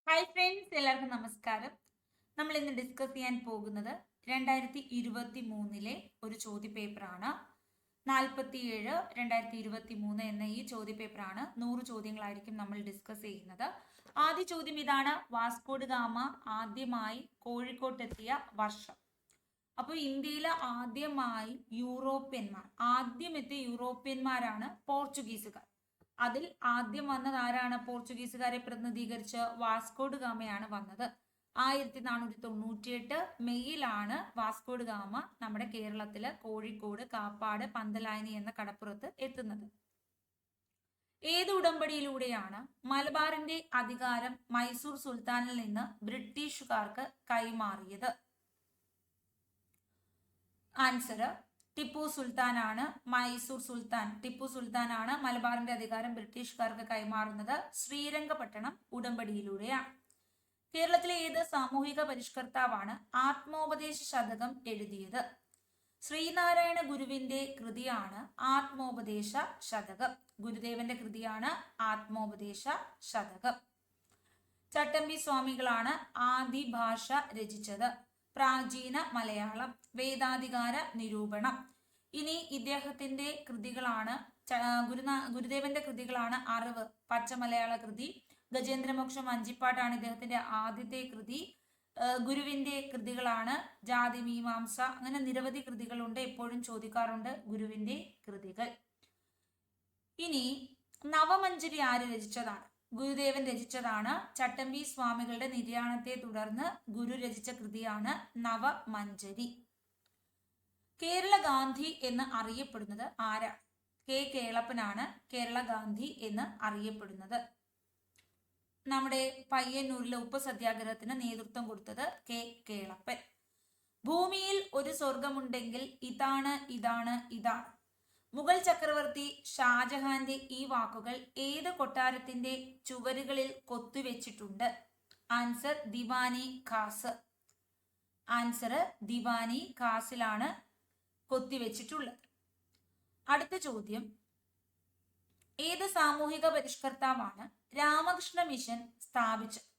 Hi friends, എല്ലാവർക്കും നമസ്കാരം. നമ്മൾ ഇന്ന് ഡിസ്കസ് ചെയ്യാൻ പോകുന്നത് 2023 ഒരു ചോദ്യപേപ്പറാണ്. 47/2023 എന്ന ഈ ചോദ്യപേപ്പറാണ്. 100 ചോദ്യങ്ങളായിരിക്കും നമ്മൾ ഡിസ്കസ് ചെയ്യുന്നത്. ആദ്യ ചോദ്യം ഇതാണ്: വാസ്കോഡ് ഗാമ ആദ്യമായി കോഴിക്കോട്ടെത്തിയ വർഷം. അപ്പോൾ ഇന്ത്യയിലെ ആദ്യമായി ആദ്യമെത്തിയ യൂറോപ്യന്മാരാണ് പോർച്ചുഗീസുകാർ. അതിൽ ആദ്യം വന്നത് ആരാണ്? പോർച്ചുഗീസുകാരെ പ്രതിനിധീകരിച്ച് വാസ്കോഡ് ഗാമയാണ് വന്നത്. 1498 മെയ്യിലാണ് വാസ്കോഡ് ഗാമ നമ്മുടെ കേരളത്തില് കോഴിക്കോട്, കാപ്പാട്, പന്തലായനി എന്ന കടപ്പുറത്ത് എത്തുന്നത്. ഏത് ഉടമ്പടിയിലൂടെയാണ് മലബാറിന്റെ അധികാരം മൈസൂർ സുൽത്താനിൽ നിന്ന് ബ്രിട്ടീഷുകാർക്ക് കൈമാറിയത്? ആൻസർ ടിപ്പു സുൽത്താനാണ്. ടിപ്പു സുൽത്താനാണ് മലബാറിന്റെ അധികാരം ബ്രിട്ടീഷുകാർക്ക് കൈമാറുന്നത് ശ്രീരംഗപട്ടണം ഉടമ്പടിയിലൂടെയാണ്. കേരളത്തിലെ ഏത് സാമൂഹിക പരിഷ്കർത്താവാണ് ആത്മോപദേശ ശതകം എഴുതിയത്? ശ്രീനാരായണ ഗുരുവിന്റെ കൃതിയാണ് ആത്മോപദേശ ശതകം. ഗുരുദേവന്റെ കൃതിയാണ് ആത്മോപദേശ ശതകം. ചട്ടമ്പി സ്വാമികളാണ് ആദി ഭാഷ രചിച്ചത്? പ്രാചീന മലയാളം. വേദാധികാര നിരൂപണം. ഇനി ഇദ്ദേഹത്തിന്റെ കൃതികളാണ് ഗുരുദേവന്റെ കൃതികളാണ് അറിവ്, പച്ചമലയാള കൃതി. ഗജേന്ദ്രമോക്ഷം, വഞ്ചിപ്പാട്ടാണ് ഇദ്ദേഹത്തിന്റെ ആദ്യത്തെ കൃതി. ഗുരുവിന്റെ കൃതികളാണ് ജാതി മീമാംസ. അങ്ങനെ നിരവധി കൃതികളുണ്ട്, എപ്പോഴും ചോദിക്കാറുണ്ട് ഗുരുവിന്റെ കൃതികൾ. ഇനി നവമഞ്ജരി ആര് രചിച്ചതാണ്? ഗുരുദേവൻ രചിച്ചതാണ്. ചട്ടമ്പി സ്വാമികളുടെ നിര്യാണത്തെ തുടർന്ന് ഗുരു രചിച്ച കൃതിയാണ് നവമഞ്ജരി. കേരള ഗാന്ധി എന്ന് അറിയപ്പെടുന്നത് ആരാണ്? കെ കേളപ്പനാണ് കേരള ഗാന്ധി എന്ന് അറിയപ്പെടുന്നത്. നമ്മുടെ പയ്യന്നൂരിലെ ഉപ്പ് സത്യാഗ്രഹത്തിന് നേതൃത്വം കൊടുത്തത് കെ കേളപ്പൻ. ഭൂമിയിൽ ഒരു സ്വർഗമുണ്ടെങ്കിൽ ഇതാണ് ഇതാണ് ഇതാണ്. മുഗൾ ചക്രവർത്തി ഷാജഹാന്റെ ഈ വാക്കുകൾ ഏത് കൊട്ടാരത്തിന്റെ ചുവരുകളിൽ കൊത്തുവെച്ചിട്ടുണ്ട്? ആൻസർ ദിവാനി ഖാസ്. ആൻസർ ദിവാനി ഖാസിലാണ് കൊത്തിവെച്ചിട്ടുള്ളത്. അടുത്ത ചോദ്യം: ഏത് സാമൂഹിക പരിഷ്കർത്താവാണ് രാമകൃഷ്ണ മിഷൻ സ്ഥാപിച്ചത്?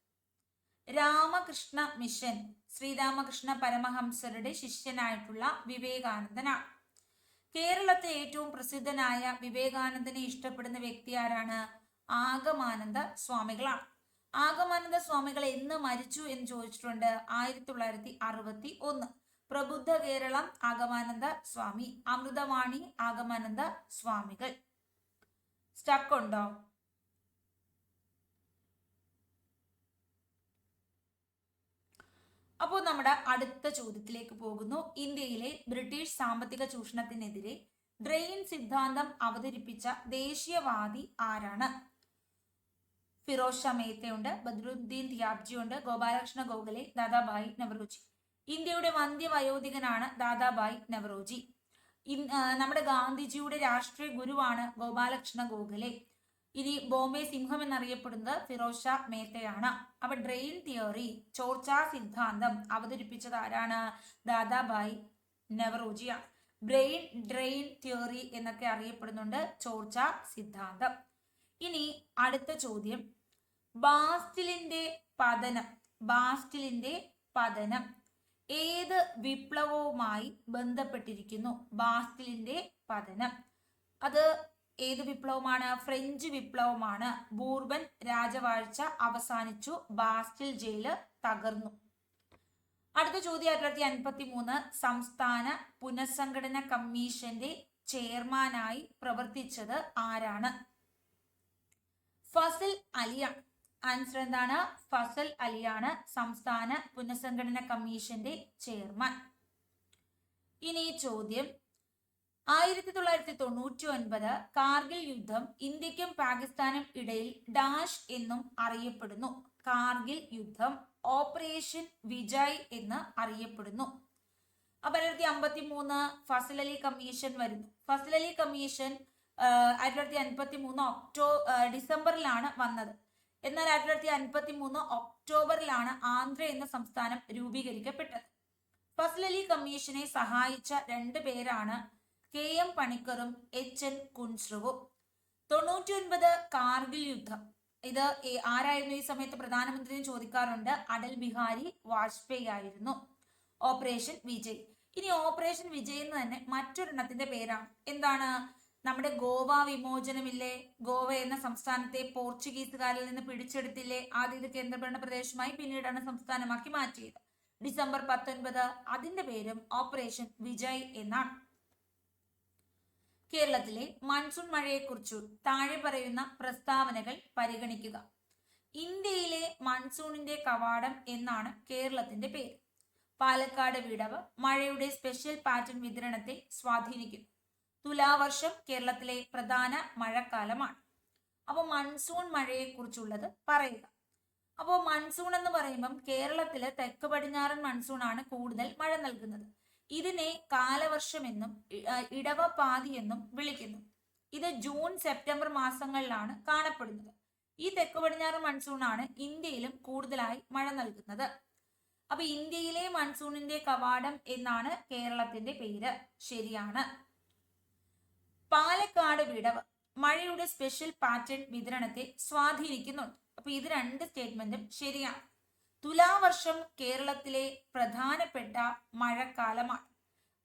രാമകൃഷ്ണ മിഷൻ ശ്രീരാമകൃഷ്ണ പരമഹംസരുടെ ശിഷ്യനായിട്ടുള്ള വിവേകാനന്ദനാണ്. കേരളത്തെ ഏറ്റവും പ്രസിദ്ധനായ വിവേകാനന്ദനെ ഇഷ്ടപ്പെടുന്ന വ്യക്തി ആരാണ്? ആഗമാനന്ദ സ്വാമികളാണ്. ആഗമാനന്ദ സ്വാമികൾ എന്ന് മരിച്ചു എന്ന് ചോദിച്ചിട്ടുണ്ട്. 1961. പ്രബുദ്ധ കേരളം ആഗമാനന്ദ സ്വാമി, അമൃതവാണി ആഗമാനന്ദ സ്വാമികൾ. സ്റ്റക്ക് ഉണ്ടോ? അപ്പോൾ നമ്മുടെ അടുത്ത ചോദ്യത്തിലേക്ക് പോകുന്നു. ഇന്ത്യയിലെ ബ്രിട്ടീഷ് സാമ്പത്തിക ചൂഷണത്തിനെതിരെ ഡ്രെയിൻ സിദ്ധാന്തം അവതരിപ്പിച്ച ദേശീയവാദി ആരാണ്? ഫിറോസ് ഷാ മേത്തയുണ്ട്, ബദ്രുദ്ദീൻ തിയാബ്ജി ഉണ്ട്, ഗോപാലകൃഷ്ണ ഗോഖലെ, ദാദാഭായ് നവറോജി. ഇന്ത്യയുടെ വന്ധ്യവയോധികനാണ് ദാദാഭായ് നവറോജി. നമ്മുടെ ഗാന്ധിജിയുടെ രാഷ്ട്രീയ ഗുരുവാണ് ഗോപാലകൃഷ്ണ ഗോഖലെ. ഇനി ബോംബെ സിംഹം എന്നറിയപ്പെടുന്നത് ഫിറോസ് ഷാ മേത്തയാണ്. അപ്പൊ ഡ്രെയിൻ തിയറി, ചോർച്ചാ സിദ്ധാന്തം അവതരിപ്പിച്ചത് ആരാണ്? ദാദാഭായ് നവറോജിയാണ്. ഡ്രെയിൻ തിയറി എന്നൊക്കെ അറിയപ്പെടുന്നുണ്ട് ചോർച്ചാ സിദ്ധാന്തം. ഇനി അടുത്ത ചോദ്യം: ബാസ്റ്റിലിന്റെ പതനം ഏത് വിപ്ലവവുമായി ബന്ധപ്പെട്ടിരിക്കുന്നു? ബാസ്റ്റിലിന്റെ പതനം അത് ഏത് വിപ്ലവമാണ്? ഫ്രഞ്ച് വിപ്ലവമാണ്. ബൂർബൻ രാജവാഴ്ച അവസാനിച്ചു, ബാസ്റ്റിൽ ജയില് തകർന്നു. അടുത്ത ചോദ്യം: 1953 സംസ്ഥാന പുനഃസംഘടന കമ്മീഷന്റെ ചെയർമാനായി പ്രവർത്തിച്ചത് ആരാണ്? ഫസൽ അലിയാണ്. ആൻസർ എന്താണ്? ഫസൽ അലിയാണ് സംസ്ഥാന പുനഃസംഘടന കമ്മീഷന്റെ ചെയർമാൻ. ഇനി ചോദ്യം: 1999 കാർഗിൽ യുദ്ധം ഇന്ത്യക്കും പാകിസ്ഥാനും ഇടയിൽ ഡാഷ് എന്നും അറിയപ്പെടുന്നു. കാർഗിൽ യുദ്ധം ഓപ്പറേഷൻ വിജയ് എന്ന് അറിയപ്പെടുന്നു. അപ്പൊ 1953 ഫസൽ അലി കമ്മീഷൻ വരുന്നു. ഫസൽ അലി കമ്മീഷൻ 1953 ഡിസംബറിലാണ് വന്നത്. എന്നാൽ 1953 ഒക്ടോബറിലാണ് ആന്ധ്ര എന്ന സംസ്ഥാനം രൂപീകരിക്കപ്പെട്ടത്. ഫസൽ അലി കമ്മീഷനെ സഹായിച്ച 2 പേരാണ് KM പണിക്കറും HN കുൻസ്രുവും. 99 കാർഗിൽ യുദ്ധം ഇത് ആരായിരുന്നു ഈ സമയത്ത് പ്രധാനമന്ത്രി ചോദിക്കാറുണ്ട്. അടൽ ബിഹാരി വാജ്പേയി ആയിരുന്നു. ഓപ്പറേഷൻ വിജയ്. ഇനി ഓപ്പറേഷൻ വിജയ് എന്ന് തന്നെ മറ്റൊരെണ്ണത്തിന്റെ പേരാണ്. എന്താണ്? നമ്മുടെ ഗോവ വിമോചനമില്ലേ? ഗോവ എന്ന സംസ്ഥാനത്തെ പോർച്ചുഗീസുകാരിൽ നിന്ന് പിടിച്ചെടുത്തില്ലേ? ആദ്യം ഇത് കേന്ദ്രഭരണ പ്രദേശമായി, പിന്നീടാണ് സംസ്ഥാനമാക്കി മാറ്റിയത്. ഡിസംബർ 19. അതിന്റെ പേരും ഓപ്പറേഷൻ വിജയ് എന്നാണ്. കേരളത്തിലെ മൺസൂൺ മഴയെക്കുറിച്ചു താഴെ പറയുന്ന പ്രസ്താവനകൾ പരിഗണിക്കുക. ഇന്ത്യയിലെ മൺസൂണിന്റെ കവാടം എന്നാണ് കേരളത്തിന്റെ പേര്. പാലക്കാട് വിടവ് മഴയുടെ സ്പെഷ്യൽ പാറ്റേൺ വിതരണത്തെ സ്വാധീനിക്കുന്നു. തുലാവർഷം കേരളത്തിലെ പ്രധാന മഴക്കാലമാണ്. അപ്പോൾ മൺസൂൺ മഴയെക്കുറിച്ചുള്ളത് പറയുക. അപ്പോൾ മൺസൂൺ എന്ന് പറയുമ്പം കേരളത്തിലെ തെക്ക് പടിഞ്ഞാറൻ മൺസൂൺ ആണ് കൂടുതൽ മഴ നൽകുന്നത്. ഇതിനെ കാലവർഷമെന്നും ഇടവപ്പാതി എന്നും വിളിക്കുന്നു. ഇത് ജൂൺ സെപ്റ്റംബർ മാസങ്ങളിലാണ് കാണപ്പെടുന്നത്. ഈ തെക്ക് പടിഞ്ഞാറൻ മൺസൂൺ ആണ് ഇന്ത്യയിലും കൂടുതലായി മഴ നൽകുന്നത്. അപ്പൊ ഇന്ത്യയിലെ മൺസൂണിന്റെ കവാടം എന്നാണ് കേരളത്തിന്റെ പേര്. ശരിയാണ്. പാലക്കാട് വിടവ് മഴയുടെ സ്പെഷ്യൽ പാറ്റേൺ വിതരണത്തെ സ്വാധീനിക്കുന്നുണ്ട്. അപ്പൊ ഇത് രണ്ട് സ്റ്റേറ്റ്മെന്റും ശരിയാണ്. തുലാവർഷം കേരളത്തിലെ പ്രധാനപ്പെട്ട മഴക്കാലമാണ്.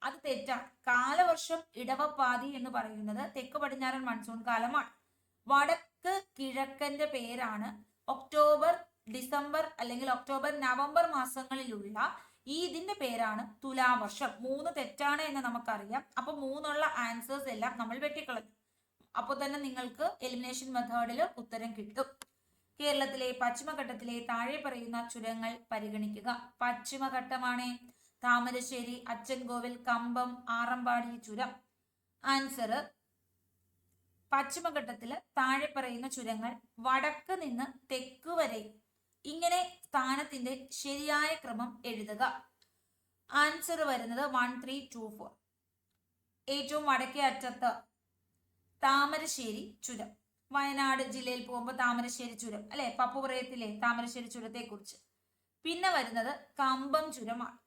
അത് തെറ്റാണ്. കാലവർഷം ഇടവപ്പാതി എന്ന് പറയുന്നത് തെക്ക് പടിഞ്ഞാറൻ മൺസൂൺ കാലമാണ്. വടക്ക് കിഴക്കന്റെ പേരാണ് ഒക്ടോബർ, ഡിസംബർ അല്ലെങ്കിൽ ഒക്ടോബർ, നവംബർ മാസങ്ങളിലുള്ള ഇതിന്റെ പേരാണ് തുലാവർഷം. 3 തെറ്റാണ് എന്ന് നമുക്കറിയാം. അപ്പൊ 3 ആൻസേഴ്സ് എല്ലാം നമ്മൾ വെട്ടിക്കളഞ്ഞു. അപ്പോൾ തന്നെ നിങ്ങൾക്ക് എലിമിനേഷൻ മെത്തേഡിൽ ഉത്തരം കിട്ടും. കേരളത്തിലെ പശ്ചിമഘട്ടത്തിലെ താഴെ പറയുന്ന ചുരങ്ങൾ പരിഗണിക്കുക. പശ്ചിമഘട്ടമാണ് താമരശ്ശേരി, അച്ചൻകോവിൽ, കമ്പം, ആറമ്പാടി ചുരം. ആൻസർ പശ്ചിമഘട്ടത്തില് താഴെ പറയുന്ന ചുരങ്ങൾ വടക്ക് നിന്ന് തെക്ക് വരെ. ഇങ്ങനെ സ്ഥാനത്തിന്റെ ശരിയായ ക്രമം എഴുതുക. ആൻസർ വരുന്നത് 1, 3, 2, 4. ഏറ്റവും വടക്കേ അറ്റത്ത് താമരശ്ശേരി ചുരം. വയനാട് ജില്ലയിൽ പോകുമ്പോൾ താമരശ്ശേരി ചുരം അല്ലെ, പപ്പു പറയത്തില്ലേ താമരശ്ശേരി ചുരത്തെ കുറിച്ച്. പിന്നെ വരുന്നത് കമ്പം ചുരമാണ്,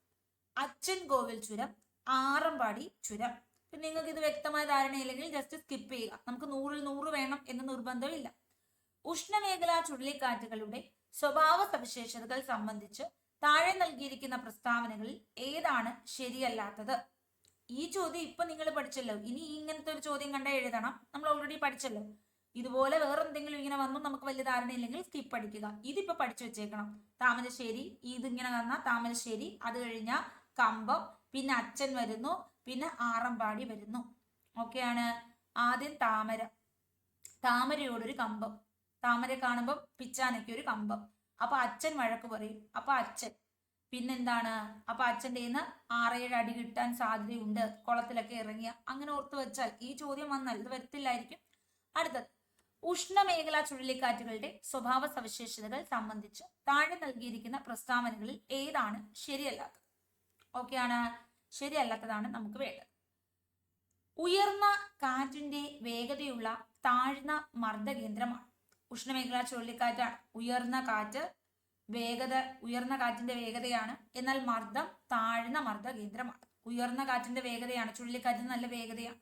അച്ചൻകോവിൽ ചുരം, ആറമ്പാടി ചുരം. നിങ്ങൾക്ക് ഇത് വ്യക്തമായ ധാരണയില്ലെങ്കിൽ ജസ്റ്റ് സ്കിപ്പ് ചെയ്യുക. നമുക്ക് 100-ൽ 100 വേണം എന്ന് നിർബന്ധമില്ല. ഉഷ്ണമേഖലാ ചുഴലിക്കാറ്റുകളുടെ സ്വഭാവ സവിശേഷതകൾ സംബന്ധിച്ച് താഴെ നൽകിയിരിക്കുന്ന പ്രസ്താവനകളിൽ ഏതാണ് ശരിയല്ലാത്തത്? ഈ ചോദ്യം ഇപ്പൊ നിങ്ങൾ പഠിച്ചല്ലോ. ഇനി ഇങ്ങനത്തെ ഒരു ചോദ്യം കണ്ടാൽ എഴുതണം. നമ്മൾ ഓൾറെഡി പഠിച്ചല്ലോ. ഇതുപോലെ വേറെ എന്തെങ്കിലും ഇങ്ങനെ വന്നു നമുക്ക് വലിയ ധാരണയില്ലെങ്കിൽ സ്കിപ്പ് അടിക്കുക. ഇതിപ്പോ പഠിച്ചു വെച്ചേക്കണം. താമരശ്ശേരി, ഇതിങ്ങനെ വന്ന താമരശ്ശേരി, അത് കഴിഞ്ഞ കമ്പം, പിന്നെ അച്ഛൻ വരുന്നു, പിന്നെ ആറമ്പാടി വരുന്നു. ഓക്കെയാണ്. ആദ്യം താമര, താമരയോടൊരു കമ്പം, താമര കാണുമ്പം പിച്ചാനയ്ക്ക് ഒരു കമ്പം. അപ്പൊ അച്ഛൻ വഴക്ക് പറയും. അപ്പൊ അച്ഛൻ പിന്നെന്താണ്? അപ്പൊ അച്ഛൻ്റെ നിന്ന് 6-7 അടി കിട്ടാൻ സാധ്യതയുണ്ട് കുളത്തിലൊക്കെ ഇറങ്ങിയ. അങ്ങനെ ഓർത്ത് വെച്ചാൽ ഈ ചോദ്യം വന്നാൽ ഇത് വരത്തില്ലായിരിക്കും. അടുത്തത് ഉഷ്ണമേഖലാ ചുഴലിക്കാറ്റുകളുടെ സ്വഭാവ സവിശേഷതകൾ സംബന്ധിച്ച് താഴെ നൽകിയിരിക്കുന്ന പ്രസ്താവനകളിൽ ഏതാണ് ശരിയല്ലാത്തത്? ഓക്കെയാണ്. ശരിയല്ലാത്തതാണ് നമുക്ക് വേണ്ടത്. ഉയർന്ന കാറ്റിന്റെ വേഗതയുള്ള താഴ്ന്ന മർദ്ദകേന്ദ്രമാണ്. ഉഷ്ണമേഖലാ ചുഴലിക്കാറ്റാണ്. ഉയർന്ന കാറ്റിന്റെ വേഗതയാണ്, എന്നാൽ മർദ്ദം താഴ്ന്ന മർദ്ദകേന്ദ്രമാണ്. ഉയർന്ന കാറ്റിന്റെ വേഗതയാണ്, ചുഴലിക്കാറ്റിന് നല്ല വേഗതയാണ്.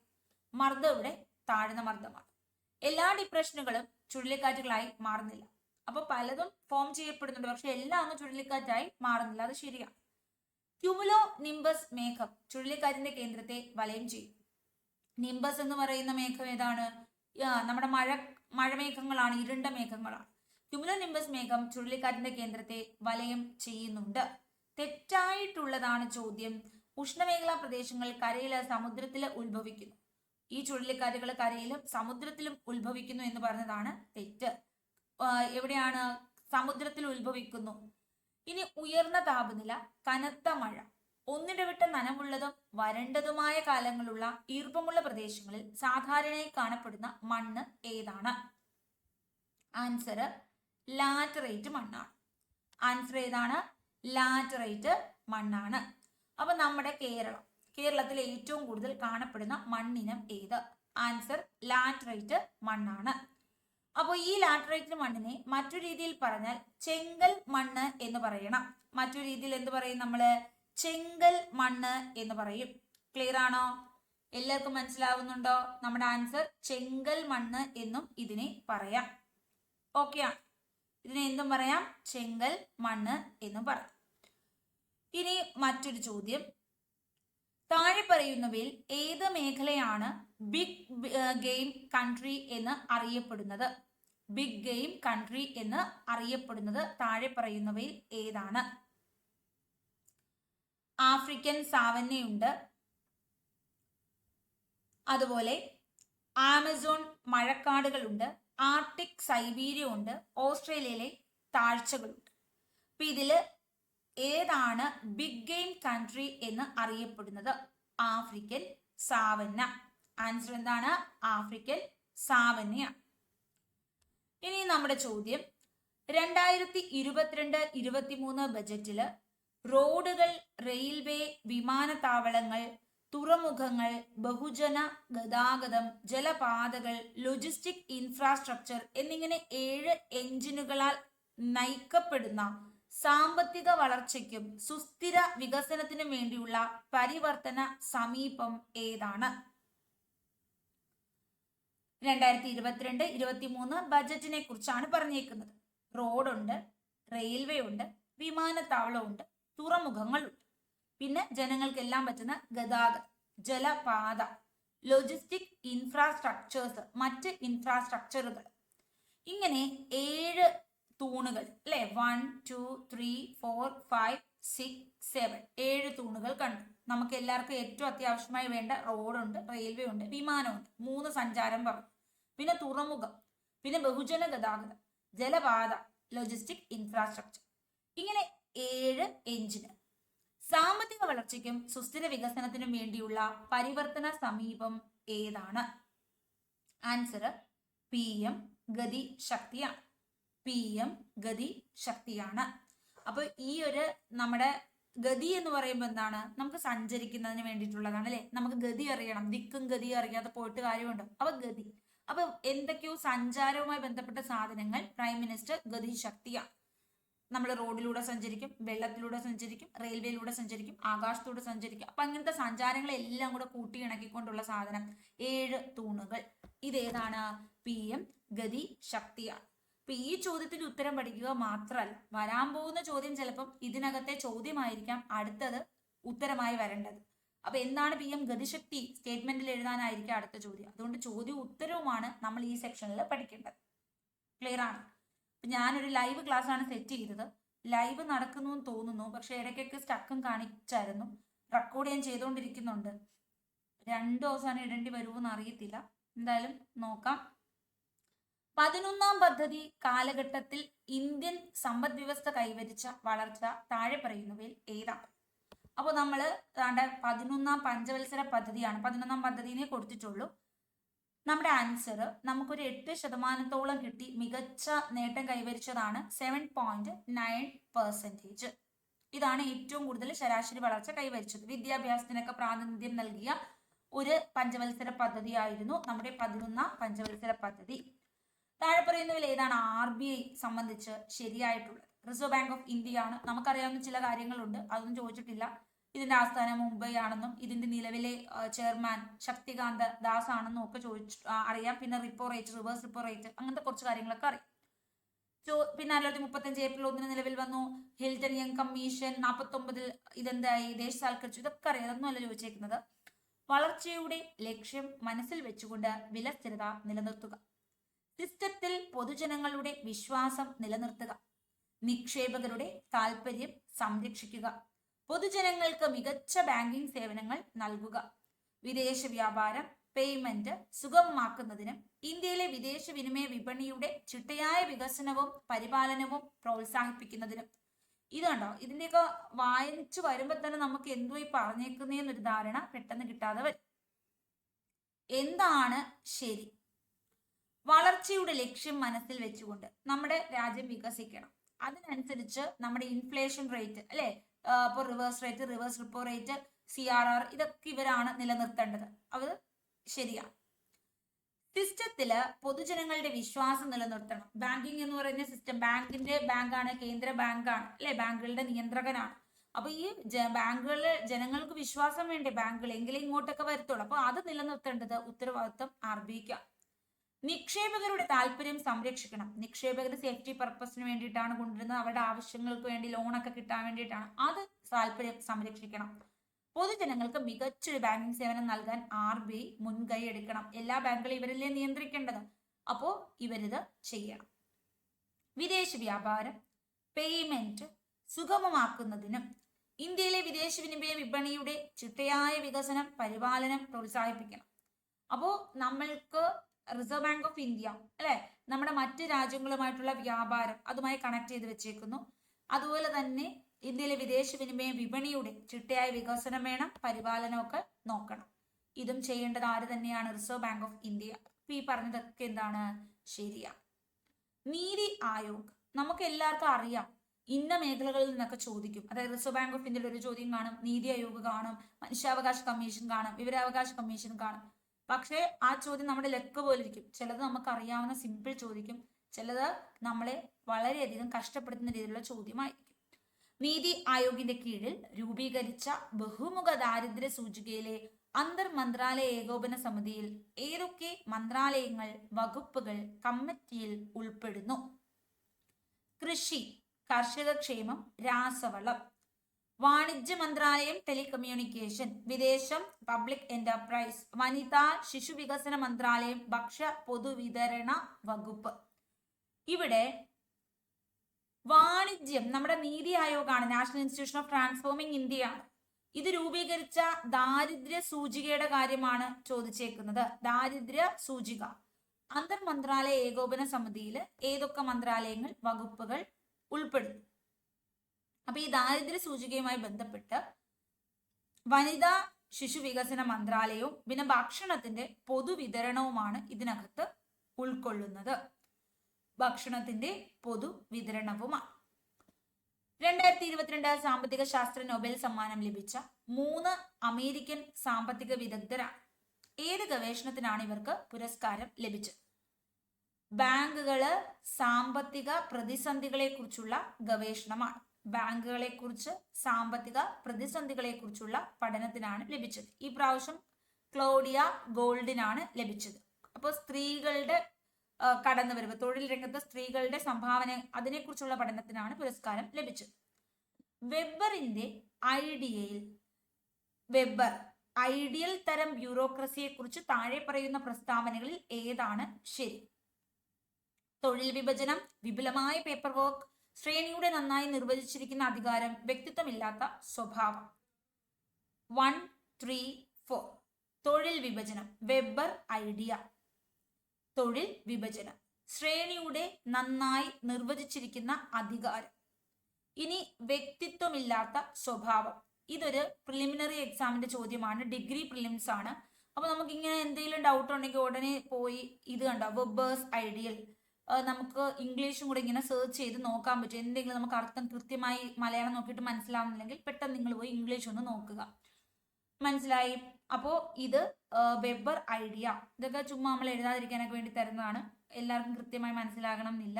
മർദ്ദം ഇവിടെ താഴ്ന്ന മർദ്ദമാണ്. എല്ലാ ഡിപ്രഷനുകളും ചുഴലിക്കാറ്റുകളായി മാറുന്നില്ല. അപ്പൊ പലതും ഫോം ചെയ്യപ്പെടുന്നുണ്ട്, പക്ഷെ എല്ലാം ഒന്നും ചുഴലിക്കാറ്റായി മാറുന്നില്ല. അത് ശരിയാണ്. ക്യുമുലോ നിംബസ് മേഘം ചുഴലിക്കാറ്റിന്റെ കേന്ദ്രത്തെ വലയം ചെയ്യും. നിംബസ് എന്ന് പറയുന്ന മേഘം ഏതാണ്? നമ്മുടെ മഴമേഘങ്ങളാണ്, ഇരുണ്ട മേഘങ്ങളാണ്. ക്യുമുലോ നിംബസ് മേഘം ചുഴലിക്കാറ്റിന്റെ കേന്ദ്രത്തെ വലയം ചെയ്യുന്നുണ്ട്. തെറ്റായിട്ടുള്ളതാണ് ചോദ്യം. ഉഷ്ണമേഖലാ പ്രദേശങ്ങൾ കരയില് സമുദ്രത്തില് ഉത്ഭവിക്കുന്നു. ഈ ചുഴലിക്കാറ്റുകൾ കരയിലും സമുദ്രത്തിലും ഉത്ഭവിക്കുന്നു എന്ന് പറഞ്ഞതാണ് തെറ്റ്. എവിടെയാണ്? സമുദ്രത്തിൽ ഉത്ഭവിക്കുന്നു. ഇനി ഉയർന്ന താപനില, കനത്ത മഴ, ഒന്നിടവിട്ട നനവുള്ളതും വരണ്ടതുമായ കാലങ്ങളുള്ള ഈർപ്പമുള്ള പ്രദേശങ്ങളിൽ സാധാരണയായി കാണപ്പെടുന്ന മണ്ണ് ഏതാണ്? ആൻസർ ലാറ്ററൈറ്റ് മണ്ണാണ്. ആൻസർ ഏതാണ്? ലാറ്ററൈറ്റ് മണ്ണാണ്. അപ്പൊ നമ്മുടെ കേരളത്തിൽ ഏറ്റവും കൂടുതൽ കാണപ്പെടുന്ന മണ്ണിനം ഏത്? ആൻസർ ലാറ്ററൈറ്റ് മണ്ണാണ്. അപ്പോൾ ഈ ലാറ്ററൈറ്റ് മണ്ണിനെ മറ്റൊരു രീതിയിൽ പറഞ്ഞാൽ ചെങ്കൽ മണ്ണ് എന്ന് പറയണം. മറ്റൊരു രീതിയിൽ എന്ത് പറയും? നമ്മള് ചെങ്കൽ മണ്ണ് എന്ന് പറയും. ക്ലിയർ ആണോ? എല്ലാവർക്കും മനസ്സിലാവുന്നുണ്ടോ? നമ്മുടെ ആൻസർ ചെങ്കൽ മണ്ണ് എന്നും ഇതിനെ പറയാം. ഓക്കെ ആണ്. ഇതിനെ എന്തും പറയാം, ചെങ്കൽ മണ്ണ് എന്നും പറയാം. ഇനി മറ്റൊരു ചോദ്യം, താഴെ പറയുന്നവയിൽ ഏത് മേഖലയാണ് ബിഗ് ഗെയിം കൺട്രി എന്ന് അറിയപ്പെടുന്നത്? ബിഗ് ഗെയിം കൺട്രി എന്ന് അറിയപ്പെടുന്നത് താഴെ പറയുന്നവയിൽ ഏതാണ്? ആഫ്രിക്കൻ സാവന്നയുണ്ട്, അതുപോലെ ആമസോൺ മഴക്കാടുകളുണ്ട്, ആർട്ടിക് സൈബീരിയ ഉണ്ട്, ഓസ്ട്രേലിയയിലെ താഴ്ചകളുണ്ട്. അപ്പൊ ഇതില് ഏതാണ് ബിഗ് ഗെയിം കൺട്രി എന്ന് അറിയപ്പെടുന്നത്? African Savanna. ആൻസർ എന്താണ്? ആഫ്രിക്കൻ സാവന്നയാണ്. ഇനി നമ്മുടെ ചോദ്യം, 2022-23 ബജറ്റില് റോഡുകൾ, റെയിൽവേ, വിമാനത്താവളങ്ങൾ, തുറമുഖങ്ങൾ, ബഹുജന ഗതാഗതം, ജലപാതകൾ, ലോജിസ്റ്റിക് ഇൻഫ്രാസ്ട്രക്ചർ എന്നിങ്ങനെ 7 എഞ്ചിനുകളാൽ നയിക്കപ്പെടുന്ന സാമ്പത്തിക വളർച്ചയ്ക്കും സുസ്ഥിര വികസനത്തിനും വേണ്ടിയുള്ള പരിവർത്തന സമീപം ഏതാണ്? 2022-23 ബജറ്റിനെ കുറിച്ചാണ് പറഞ്ഞേക്കുന്നത്. റോഡുണ്ട്, റെയിൽവേ ഉണ്ട്, വിമാനത്താവളമുണ്ട്, തുറമുഖങ്ങളുണ്ട്, പിന്നെ ജനങ്ങൾക്കെല്ലാം പറ്റുന്ന ഗതാഗതം, ജലപാത, ലോജിസ്റ്റിക് ഇൻഫ്രാസ്ട്രക്ചേഴ്സ്, മറ്റ് ഇൻഫ്രാസ്ട്രക്ചറുകൾ, ഇങ്ങനെ 7 തൂണുകൾ അല്ലെ, 1 2 3 4 5 6 7 7 തൂണുകൾ കണ്ടു. നമുക്ക് എല്ലാവർക്കും ഏറ്റവും അത്യാവശ്യമായി വേണ്ട റോഡുണ്ട്, റെയിൽവേ ഉണ്ട്, വിമാനമുണ്ട്, 3 സഞ്ചാരം പറഞ്ഞു, പിന്നെ തുറമുഖം, പിന്നെ ബഹുജന ഗതാഗതം, ജലപാത, ലോജിസ്റ്റിക് ഇൻഫ്രാസ്ട്രക്ചർ, ഇങ്ങനെ 7 എഞ്ചിന്. സാമ്പത്തിക വളർച്ചയ്ക്കും സുസ്ഥിര വികസനത്തിനും വേണ്ടിയുള്ള പരിവർത്തന സമീപം ഏതാണ്? ആൻസർ PM ഗതി ശക്തിയാണ്. PM ഗതി ശക്തിയാണ്. അപ്പൊ ഈ ഒരു നമ്മുടെ ഗതി എന്ന് പറയുമ്പോൾ എന്താണ്? നമുക്ക് സഞ്ചരിക്കുന്നതിന് വേണ്ടിയിട്ടുള്ളതാണ് അല്ലെ. നമുക്ക് ഗതി അറിയണം, ദിക്കും ഗതി അറിയാതെ പോയിട്ട് കാര്യമുണ്ടോ? അപ്പൊ ഗതി, അപ്പൊ എന്തൊക്കെയോ സഞ്ചാരവുമായി ബന്ധപ്പെട്ട സാധനങ്ങൾ പ്രൈം മിനിസ്റ്റർ ഗതി ശക്തിയാണ്. നമ്മൾ റോഡിലൂടെ സഞ്ചരിക്കും, വെള്ളത്തിലൂടെ സഞ്ചരിക്കും, റെയിൽവേയിലൂടെ സഞ്ചരിക്കും, ആകാശത്തൂടെ സഞ്ചരിക്കും. അപ്പൊ അങ്ങനത്തെ സഞ്ചാരങ്ങളെല്ലാം കൂടെ കൂട്ടി ഇണക്കിക്കൊണ്ടുള്ള സാധനം 7 തൂണുകൾ. ഇതേതാണ്? PM ഗതി ശക്തിയാണ്. അപ്പൊ ഈ ചോദ്യത്തിന്റെ ഉത്തരം പഠിക്കുക മാത്രമല്ല, വരാൻ പോകുന്ന ചോദ്യം ചിലപ്പം ഇതിനകത്തെ ചോദ്യമായിരിക്കാം അടുത്തത് ഉത്തരമായി വരേണ്ടത്. അപ്പൊ എന്താണ് PM ഗതിശക്തി സ്റ്റേറ്റ്മെന്റിൽ എഴുതാനായിരിക്കും അടുത്ത ചോദ്യം. അതുകൊണ്ട് ചോദ്യവും ഉത്തരവുമാണ് നമ്മൾ ഈ സെക്ഷനിൽ പഠിക്കേണ്ടത്. ക്ലിയർ ആണ്? ഞാനൊരു ലൈവ് ക്ലാസ് ആണ് സെറ്റ് ചെയ്തത്. ലൈവ് നടക്കുന്നു എന്ന് തോന്നുന്നു, പക്ഷെ ഇടയ്ക്കൊക്കെ സ്റ്റക്കും കാണിച്ചായിരുന്നു. റെക്കോർഡ് ഞാൻ ചെയ്തുകൊണ്ടിരിക്കുന്നുണ്ട്. 2 ദിവസമാണ് ഇടേണ്ടി വരുമോന്ന് അറിയത്തില്ല. എന്തായാലും നോക്കാം. 11ാം പദ്ധതി കാലഘട്ടത്തിൽ ഇന്ത്യൻ സമ്പദ് വ്യവസ്ഥ കൈവരിച്ച വളർച്ച താഴെ പറയുന്നവയിൽ ഏതാണ്? അപ്പോൾ നമ്മൾ 11ാം പഞ്ചവത്സര പദ്ധതിയാണ്. 11ാം പദ്ധതിനെ കൊടുത്തിട്ടുള്ളൂ. നമ്മുടെ ആൻസർ നമുക്കൊരു 8% കിട്ടി. മികച്ച നേട്ടം കൈവരിച്ചതാണ് 7.9%. ഇതാണ് ഏറ്റവും കൂടുതൽ ശരാശരി വളർച്ച കൈവരിച്ചത്. വിദ്യാഭ്യാസത്തിനൊക്കെ പ്രാതിനിധ്യം നൽകിയ ഒരു പഞ്ചവത്സര പദ്ധതിയായിരുന്നു നമ്മുടെ 11ാം പഞ്ചവത്സര പദ്ധതി. താഴെ പറയുന്നതിൽ ഏതാണ് RBI സംബന്ധിച്ച് ശരിയായിട്ടുള്ളത്? റിസർവ് ബാങ്ക് ഓഫ് ഇന്ത്യ ആണ്. നമുക്കറിയാവുന്ന ചില കാര്യങ്ങളുണ്ട്, അതൊന്നും ചോദിച്ചിട്ടില്ല. ഇതിന്റെ ആസ്ഥാനം മുംബൈ ആണെന്നും ഇതിന്റെ നിലവിലെ ചെയർമാൻ ശക്തികാന്ത ദാസ് ആണെന്നും ഒക്കെ അറിയാം. പിന്നെ repo rate, reverse repo rate, അങ്ങനത്തെ കുറച്ച് കാര്യങ്ങളൊക്കെ അറിയാം. പിന്നെ 1935 ഏപ്രിൽ 1 നിലവിൽ വന്നു. ഹിൽട്ടൺ യങ് കമ്മീഷൻ 49 ഇതെന്തായി, ദേശസാൽക്കരിച്ചു, ഇതൊക്കെ അറിയാം. അതൊന്നുമല്ല ചോദിച്ചേക്കുന്നത്. വളർച്ചയുടെ ലക്ഷ്യം മനസ്സിൽ വെച്ചുകൊണ്ട് വില സ്ഥിരത നിലനിർത്തുക, സിസ്റ്റത്തിൽ പൊതുജനങ്ങളുടെ വിശ്വാസം നിലനിർത്തുക, നിക്ഷേപകരുടെ താല്പര്യം സംരക്ഷിക്കുക, പൊതുജനങ്ങൾക്ക് മികച്ച ബാങ്കിംഗ് സേവനങ്ങൾ നൽകുക, വിദേശ വ്യാപാരം പേയ്മെന്റ് സുഗമമാക്കുന്നതിനും ഇന്ത്യയിലെ വിദേശ വിനിമയ വിപണിയുടെ ചിട്ടയായ വികസനവും പരിപാലനവും പ്രോത്സാഹിപ്പിക്കുന്നതിനും. ഇതുണ്ടോ, ഇതിന്റെയൊക്കെ വായിച്ചു വരുമ്പോൾ തന്നെ നമുക്ക് എന്തോ ഈ പറഞ്ഞേക്കുന്നതെന്നൊരു ധാരണ പെട്ടെന്ന് കിട്ടാതെ വരും. എന്താണ് ശരി? വളർച്ചയുടെ ലക്ഷ്യം മനസ്സിൽ വെച്ചുകൊണ്ട് നമ്മുടെ രാജ്യം വികസിക്കണം. അതിനനുസരിച്ച് നമ്മുടെ ഇൻഫ്ലേഷൻ റേറ്റ് അല്ലെ, ഇപ്പോൾ reverse rate, reverse repo rate, CRR, ഇതൊക്കെ ഇവരാണ് നിലനിർത്തേണ്ടത്. അത് ശരിയാണ്. സിസ്റ്റത്തില് പൊതുജനങ്ങളുടെ വിശ്വാസം നിലനിർത്തണം. ബാങ്കിങ് എന്ന് പറയുന്ന സിസ്റ്റം, ബാങ്കാണ്, കേന്ദ്ര ബാങ്കാണ് അല്ലെ, ബാങ്കുകളുടെ നിയന്ത്രകനാണ്. അപ്പൊ ഈ ബാങ്കുകളിൽ ജനങ്ങൾക്ക് വിശ്വാസം വേണ്ടേ ബാങ്കുകൾ, എങ്കിലേ ഇങ്ങോട്ടൊക്കെ വരത്തുള്ളൂ. അപ്പൊ അത് നിലനിർത്തേണ്ടത് ഉത്തരവാദിത്വം RBIക്കാണ്. നിക്ഷേപകരുടെ താല്പര്യം സംരക്ഷിക്കണം. നിക്ഷേപകർ സേഫ്റ്റി പർപ്പസിന് വേണ്ടിയിട്ടാണ് കൊണ്ടുവരുന്നത്, അവരുടെ ആവശ്യങ്ങൾക്ക് വേണ്ടി ലോണൊക്കെ കിട്ടാൻ വേണ്ടിയിട്ടാണ്. അത് താല്പര്യം സംരക്ഷിക്കണം. പൊതുജനങ്ങൾക്ക് മികച്ചൊരു ബാങ്കിങ് സേവനം നൽകാൻ RBI മുൻകൈ എടുക്കണം. എല്ലാ ബാങ്കുകളും ഇവരല്ലേ നിയന്ത്രിക്കേണ്ടത്, അപ്പോ ഇവരിത് ചെയ്യണം. വിദേശ വ്യാപാരം, പേയ്മെന്റ് സുഗമമാക്കുന്നതിനും ഇന്ത്യയിലെ വിദേശ വിനിമയ വിപണിയുടെ ചിട്ടയായ വികസനം പരിപാലനം പ്രോത്സാഹിപ്പിക്കണം. അപ്പോൾ നമ്മൾക്ക് റിസർവ് ബാങ്ക് ഓഫ് ഇന്ത്യ അല്ലെ നമ്മുടെ മറ്റ് രാജ്യങ്ങളുമായിട്ടുള്ള വ്യാപാരം അതുമായി കണക്ട് ചെയ്ത് വെച്ചേക്കുന്നു. അതുപോലെ തന്നെ ഇന്ത്യയിലെ വിദേശ വിനിമയ വിപണിയുടെ ചിട്ടയായ വികസനം വേണം, പരിപാലനമൊക്കെ നോക്കണം. ഇതും ചെയ്യേണ്ടത് ആര് തന്നെയാണ്? Reserve bank of India. ഈ പറഞ്ഞതൊക്കെ എന്താണ്? ശരിയാണ്. നീതി ആയോഗ് നമുക്ക് എല്ലാവർക്കും അറിയാം, ഇന്ന മേഖലകളിൽ നിന്നൊക്കെ ചോദിക്കും. അതായത് റിസർവ് ബാങ്ക് ഓഫ് ഇന്ത്യയിൽ ഒരു ചോദ്യം കാണും, നീതി ആയോഗ് കാണും, മനുഷ്യാവകാശ കമ്മീഷൻ കാണും, വിവരാവകാശ കമ്മീഷൻ കാണും. പക്ഷേ ആ ചോദ്യം നമ്മുടെ ലക്ക് പോലെ ഇരിക്കും. ചിലത് നമുക്ക് അറിയാവുന്ന സിമ്പിൾ ചോദിക്കും, ചിലത് നമ്മളെ വളരെയധികം കഷ്ടപ്പെടുത്തുന്ന രീതിയിലുള്ള ചോദ്യമായിരിക്കും. നീതി ആയോഗിന്റെ കീഴിൽ രൂപീകരിച്ച ബഹുമുഖ ദാരിദ്ര്യ സൂചികയിലെ അന്തർ മന്ത്രാലയ ഏകോപന സമിതിയിൽ ഏതൊക്കെ മന്ത്രാലയങ്ങൾ, വകുപ്പുകൾ കമ്മിറ്റിയിൽ ഉൾപ്പെടുന്നു? കൃഷി, കർഷകക്ഷേമം, രാസവളം. വാണിജ്യ മന്ത്രാലയം, ടെലികമ്മ്യൂണിക്കേഷൻ. വിദേശം, public enterprise. വനിതാ ശിശു വികസന മന്ത്രാലയം, ഭക്ഷ്യ പൊതുവിതരണ വകുപ്പ്. ഇവിടെ വാണിജ്യം നമ്മുടെ നീതി ആയോഗാണ്, national institution of transforming India ആണ്. ഇത് രൂപീകരിച്ച ദാരിദ്ര്യ സൂചികയുടെ കാര്യമാണ് ചോദിച്ചേക്കുന്നത്. ദാരിദ്ര്യ സൂചിക അന്തർ മന്ത്രാലയ ഏകോപന സമിതിയിൽ ഏതൊക്കെ മന്ത്രാലയങ്ങൾ, വകുപ്പുകൾ ഉൾപ്പെടുന്നു? അപ്പൊ ഈ ദാരിദ്ര്യ സൂചികയുമായി ബന്ധപ്പെട്ട് വനിതാ ശിശു വികസന മന്ത്രാലയവും പിന്നെ ഭക്ഷണത്തിന്റെ പൊതുവിതരണവുമാണ് ഇതിനകത്ത് ഉൾക്കൊള്ളുന്നത്. ഭക്ഷണത്തിന്റെ പൊതുവിതരണവുമാണ്. 2022 സാമ്പത്തിക ശാസ്ത്ര നൊബേൽ സമ്മാനം ലഭിച്ച 3 അമേരിക്കൻ സാമ്പത്തിക വിദഗ്ധരാണ്. ഏത് ഗവേഷണത്തിനാണ് ഇവർക്ക് പുരസ്കാരം ലഭിച്ചത്? ബാങ്കുകള് സാമ്പത്തിക പ്രതിസന്ധികളെ കുറിച്ചുള്ള ഗവേഷണമാണ്. ബാങ്കുകളെ കുറിച്ച്, സാമ്പത്തിക പ്രതിസന്ധികളെ കുറിച്ചുള്ള പഠനത്തിനാണ് ലഭിച്ചത്. ഈ പ്രാവശ്യം ക്ലോഡിയ ഗോൾഡിനാണ് ലഭിച്ചത്. അപ്പോൾ സ്ത്രീകളുടെ കടന്നുവരവ്, തൊഴിൽ രംഗത്ത് സ്ത്രീകളുടെ സംഭാവന, അതിനെക്കുറിച്ചുള്ള പഠനത്തിനാണ് പുരസ്കാരം ലഭിച്ചത്. വെബറിന്റെ ഐഡിയൽ തരം ബ്യൂറോക്രസിയെ കുറിച്ച് താഴെ പറയുന്ന പ്രസ്താവനകളിൽ ഏതാണ് ശരി? തൊഴിൽ വിഭജനം, വിപുലമായ പേപ്പർ വർക്ക്, ശ്രേണിയുടെ നന്നായി നിർവചിച്ചിരിക്കുന്ന അധികാരം, വ്യക്തിത്വമില്ലാത്ത സ്വഭാവം. 1, 3, 4. തൊഴിൽ വിഭജനം, വെബർ ഐഡിയ. തൊഴിൽ വിഭജനം, ശ്രേണിയുടെ നന്നായി നിർവചിച്ചിരിക്കുന്ന അധികാരം. ഇനി വ്യക്തിത്വമില്ലാത്ത സ്വഭാവം. ഇതൊരു പ്രിലിമിനറി എക്സാമിന്റെ ചോദ്യമാണ്, ഡിഗ്രി പ്രിലിംസ് ആണ്. അപ്പൊ നമുക്ക് ഇങ്ങനെ എന്തെങ്കിലും ഡൗട്ട് ഉണ്ടെങ്കിൽ ഉടനെ പോയി ഇത് കണ്ടോ, വെബേഴ്സ് ഐഡിയൽ, നമുക്ക് ഇംഗ്ലീഷും കൂടെ ഇങ്ങനെ സെർച്ച് ചെയ്ത് നോക്കാൻ പറ്റും. എന്തെങ്കിലും നമുക്ക് അർത്ഥം കൃത്യമായി മലയാളം നോക്കിയിട്ട് മനസ്സിലാവുന്നില്ലെങ്കിൽ പെട്ടെന്ന് നിങ്ങൾ പോയി ഇംഗ്ലീഷ് ഒന്ന് നോക്കുക. മനസ്സിലായി? അപ്പോ ഇത് വെബർ ഐഡിയ, ഇതൊക്കെ ചുമ്മാ നമ്മൾ എഴുതാതിരിക്കാനൊക്കെ വേണ്ടി തരുന്നതാണ്. എല്ലാവർക്കും കൃത്യമായി മനസ്സിലാകണം എന്നില്ല.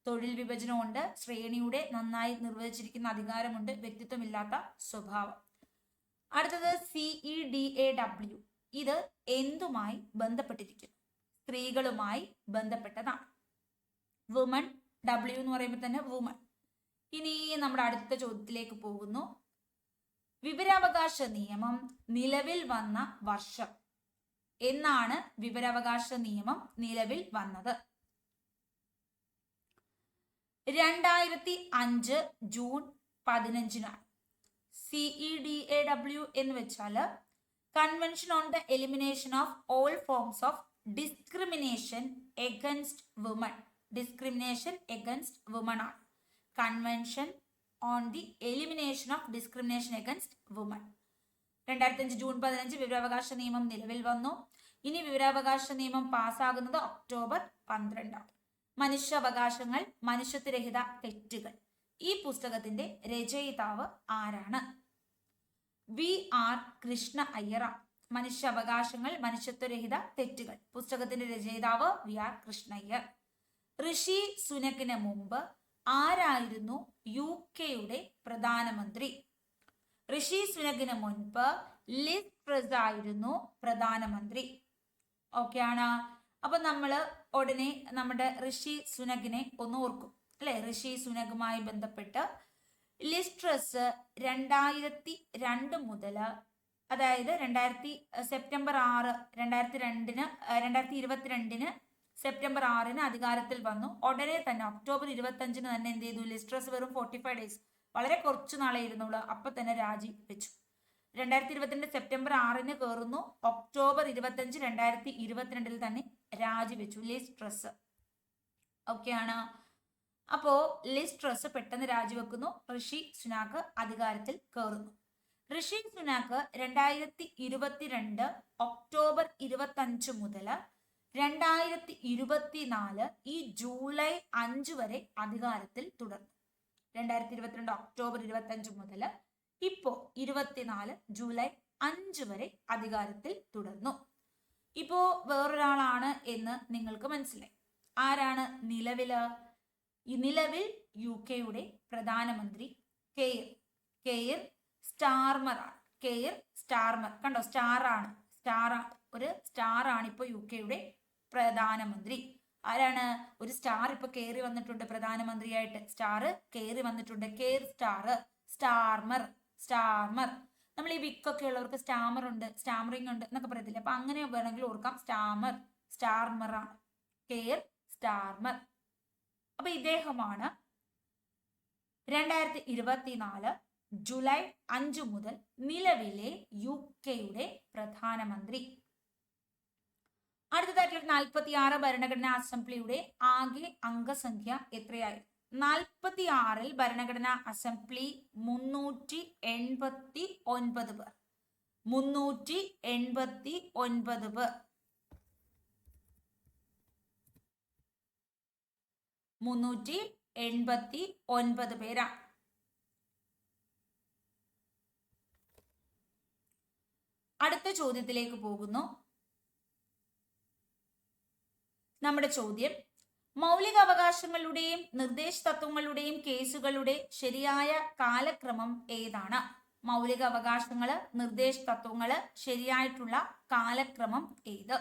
തൊഴിൽ വിഭജനമുണ്ട്, ശ്രേണിയുടെ നന്നായി നിർവചിച്ചിരിക്കുന്ന അധികാരമുണ്ട്, വ്യക്തിത്വമില്ലാത്ത സ്വഭാവം. അടുത്തത് CEDAW. ഇത് എന്തുമായി ബന്ധപ്പെട്ടിരിക്കുന്നു? സ്ത്രീകളുമായി ബന്ധപ്പെട്ടതാണ്. വുമൺ, W എന്ന് പറയുമ്പോൾ തന്നെ വുമൺ. ഇനി നമ്മുടെ അടുത്ത ചോദ്യത്തിലേക്ക് പോകുന്നു. വിവരാവകാശ നിയമം നിലവിൽ വന്ന വർഷം. എന്നാണ് വിവരാവകാശ നിയമം നിലവിൽ വന്നത്? 2005 ജൂൺ 15-നാണ്. CEDAW എന്ന് വെച്ചാൽ convention on the elimination of all forms of discrimination against women. Discrimination against women ആണ് convention on the elimination of discrimination against women. 2005 June 15 വിവരാവകാശ നിയമം നിലവിൽ വന്നു. ഇനി വിവരാവകാശ നിയമം പാസ്സാകുന്നത് ഒക്ടോബർ 12. മനുഷ്യാവകാശങ്ങൾ, മനുഷ്യത്വരഹിത തെറ്റുകൾ. ഈ പുസ്തകത്തിന്റെ രചയിതാവ് ആരാണ്? VR കൃഷ്ണ അയ്യർ. മനുഷ്യാവകാശങ്ങൾ, മനുഷ്യത്വരഹിത തെറ്റുകൾ. പുസ്തകത്തിന്റെ രചയിതാവ് VR കൃഷ്ണ അയ്യർ. ഋഷി സുനക്കിന് മുമ്പ് ആരായിരുന്നു UK-യുടെ പ്രധാനമന്ത്രി? ഋഷി സുനക്കിന് മുൻപ് ലിസ് ട്രസ് ആയിരുന്നു പ്രധാനമന്ത്രി. ഓക്കെ ആണ്. അപ്പൊ നമ്മൾ ഉടനെ നമ്മുടെ ഋഷി സുനകിനെ ഒന്ന് ഓർക്കും അല്ലെ. ഋഷി സുനകുമായി ബന്ധപ്പെട്ട് ലിസ് ട്രസ് 2002 മുതൽ, അതായത് സെപ്റ്റംബർ 6 2022 സെപ്റ്റംബർ 6 അധികാരത്തിൽ വന്നു. ഉടനെ തന്നെ ഒക്ടോബർ 25 തന്നെ എന്ത് ചെയ്തു? ലിസ് ട്രസ് വെറും 45 ഡേയ്സ്, വളരെ കുറച്ചു നാളെ ഇരുന്നുള്ളൂ, അപ്പൊ തന്നെ രാജി വെച്ചു. 2022 സെപ്റ്റംബർ 6 കയറുന്നു, ഒക്ടോബർ 25 2022 തന്നെ രാജിവെച്ചു ലിസ് ട്രസ്. ഓക്കെ ആണ്. അപ്പോ ലിസ് ട്രസ് പെട്ടെന്ന് രാജിവെക്കുന്നു, ഋഷി സുനാക് അധികാരത്തിൽ കയറുന്നു. ഋഷി സുനാക് 2022 ഒക്ടോബർ 25 മുതൽ 2024 ഈ ജൂലൈ 5 വരെ അധികാരത്തിൽ തുടർന്നു. 2022 ഒക്ടോബർ 25 മുതൽ ഇപ്പോ 24 ജൂലൈ 5 വരെ അധികാരത്തിൽ തുടർന്നു. ഇപ്പോ വേറൊരാളാണ് എന്ന് നിങ്ങൾക്ക് മനസ്സിലായി. ആരാണ് നിലവിൽ UK പ്രധാനമന്ത്രി കെയർ സ്റ്റാർമർ ആണ്. കെയർ സ്റ്റാർമർ, കണ്ടോ, സ്റ്റാർ ആണ്, ഒരു സ്റ്റാർ ആണ് ഇപ്പൊ UK പ്രധാനമന്ത്രി. ആരാണ്? ഒരു സ്റ്റാർ ഇപ്പൊ കയറി വന്നിട്ടുണ്ട് പ്രധാനമന്ത്രിയായിട്ട്. സ്റ്റാർ കയറി വന്നിട്ടുണ്ട്. Keir Starmer. നമ്മൾ ഈ വിക്കൊക്കെ ഉള്ളവർക്ക് സ്റ്റാമർ ഉണ്ട്, സ്റ്റാമറിംഗ് ഉണ്ട് എന്നൊക്കെ പറയത്തില്ല. അപ്പൊ അങ്ങനെ വേണമെങ്കിൽ ഓർക്കാം. സ്റ്റാർമർ ആണ്, കെയർ സ്റ്റാർമർ. അപ്പൊ ഇദ്ദേഹമാണ് 2024 ജൂലൈ 5 മുതൽ നിലവിലെ UK പ്രധാനമന്ത്രി. അടുത്തതായിട്ടുള്ള 46 ഭരണഘടനാ അസംബ്ലിയുടെ ആകെ അംഗസംഖ്യ എത്രയായിരുന്നു? 46 ഭരണഘടനാ അസംബ്ലി 389 പേർ. 389 പേർ. 389 പേരാണ്. അടുത്ത ചോദ്യത്തിലേക്ക് പോകുന്നു. നമ്മുടെ ചോദ്യം, മൗലിക അവകാശങ്ങളുടെയും നിർദ്ദേശ തത്വങ്ങളുടെയും കേസുകളുടെ ശരിയായ കാലക്രമം ഏതാണ്? മൗലിക അവകാശങ്ങള്, നിർദ്ദേശ തത്വങ്ങള്, ശരിയായിട്ടുള്ള കാലക്രമം ഏത്?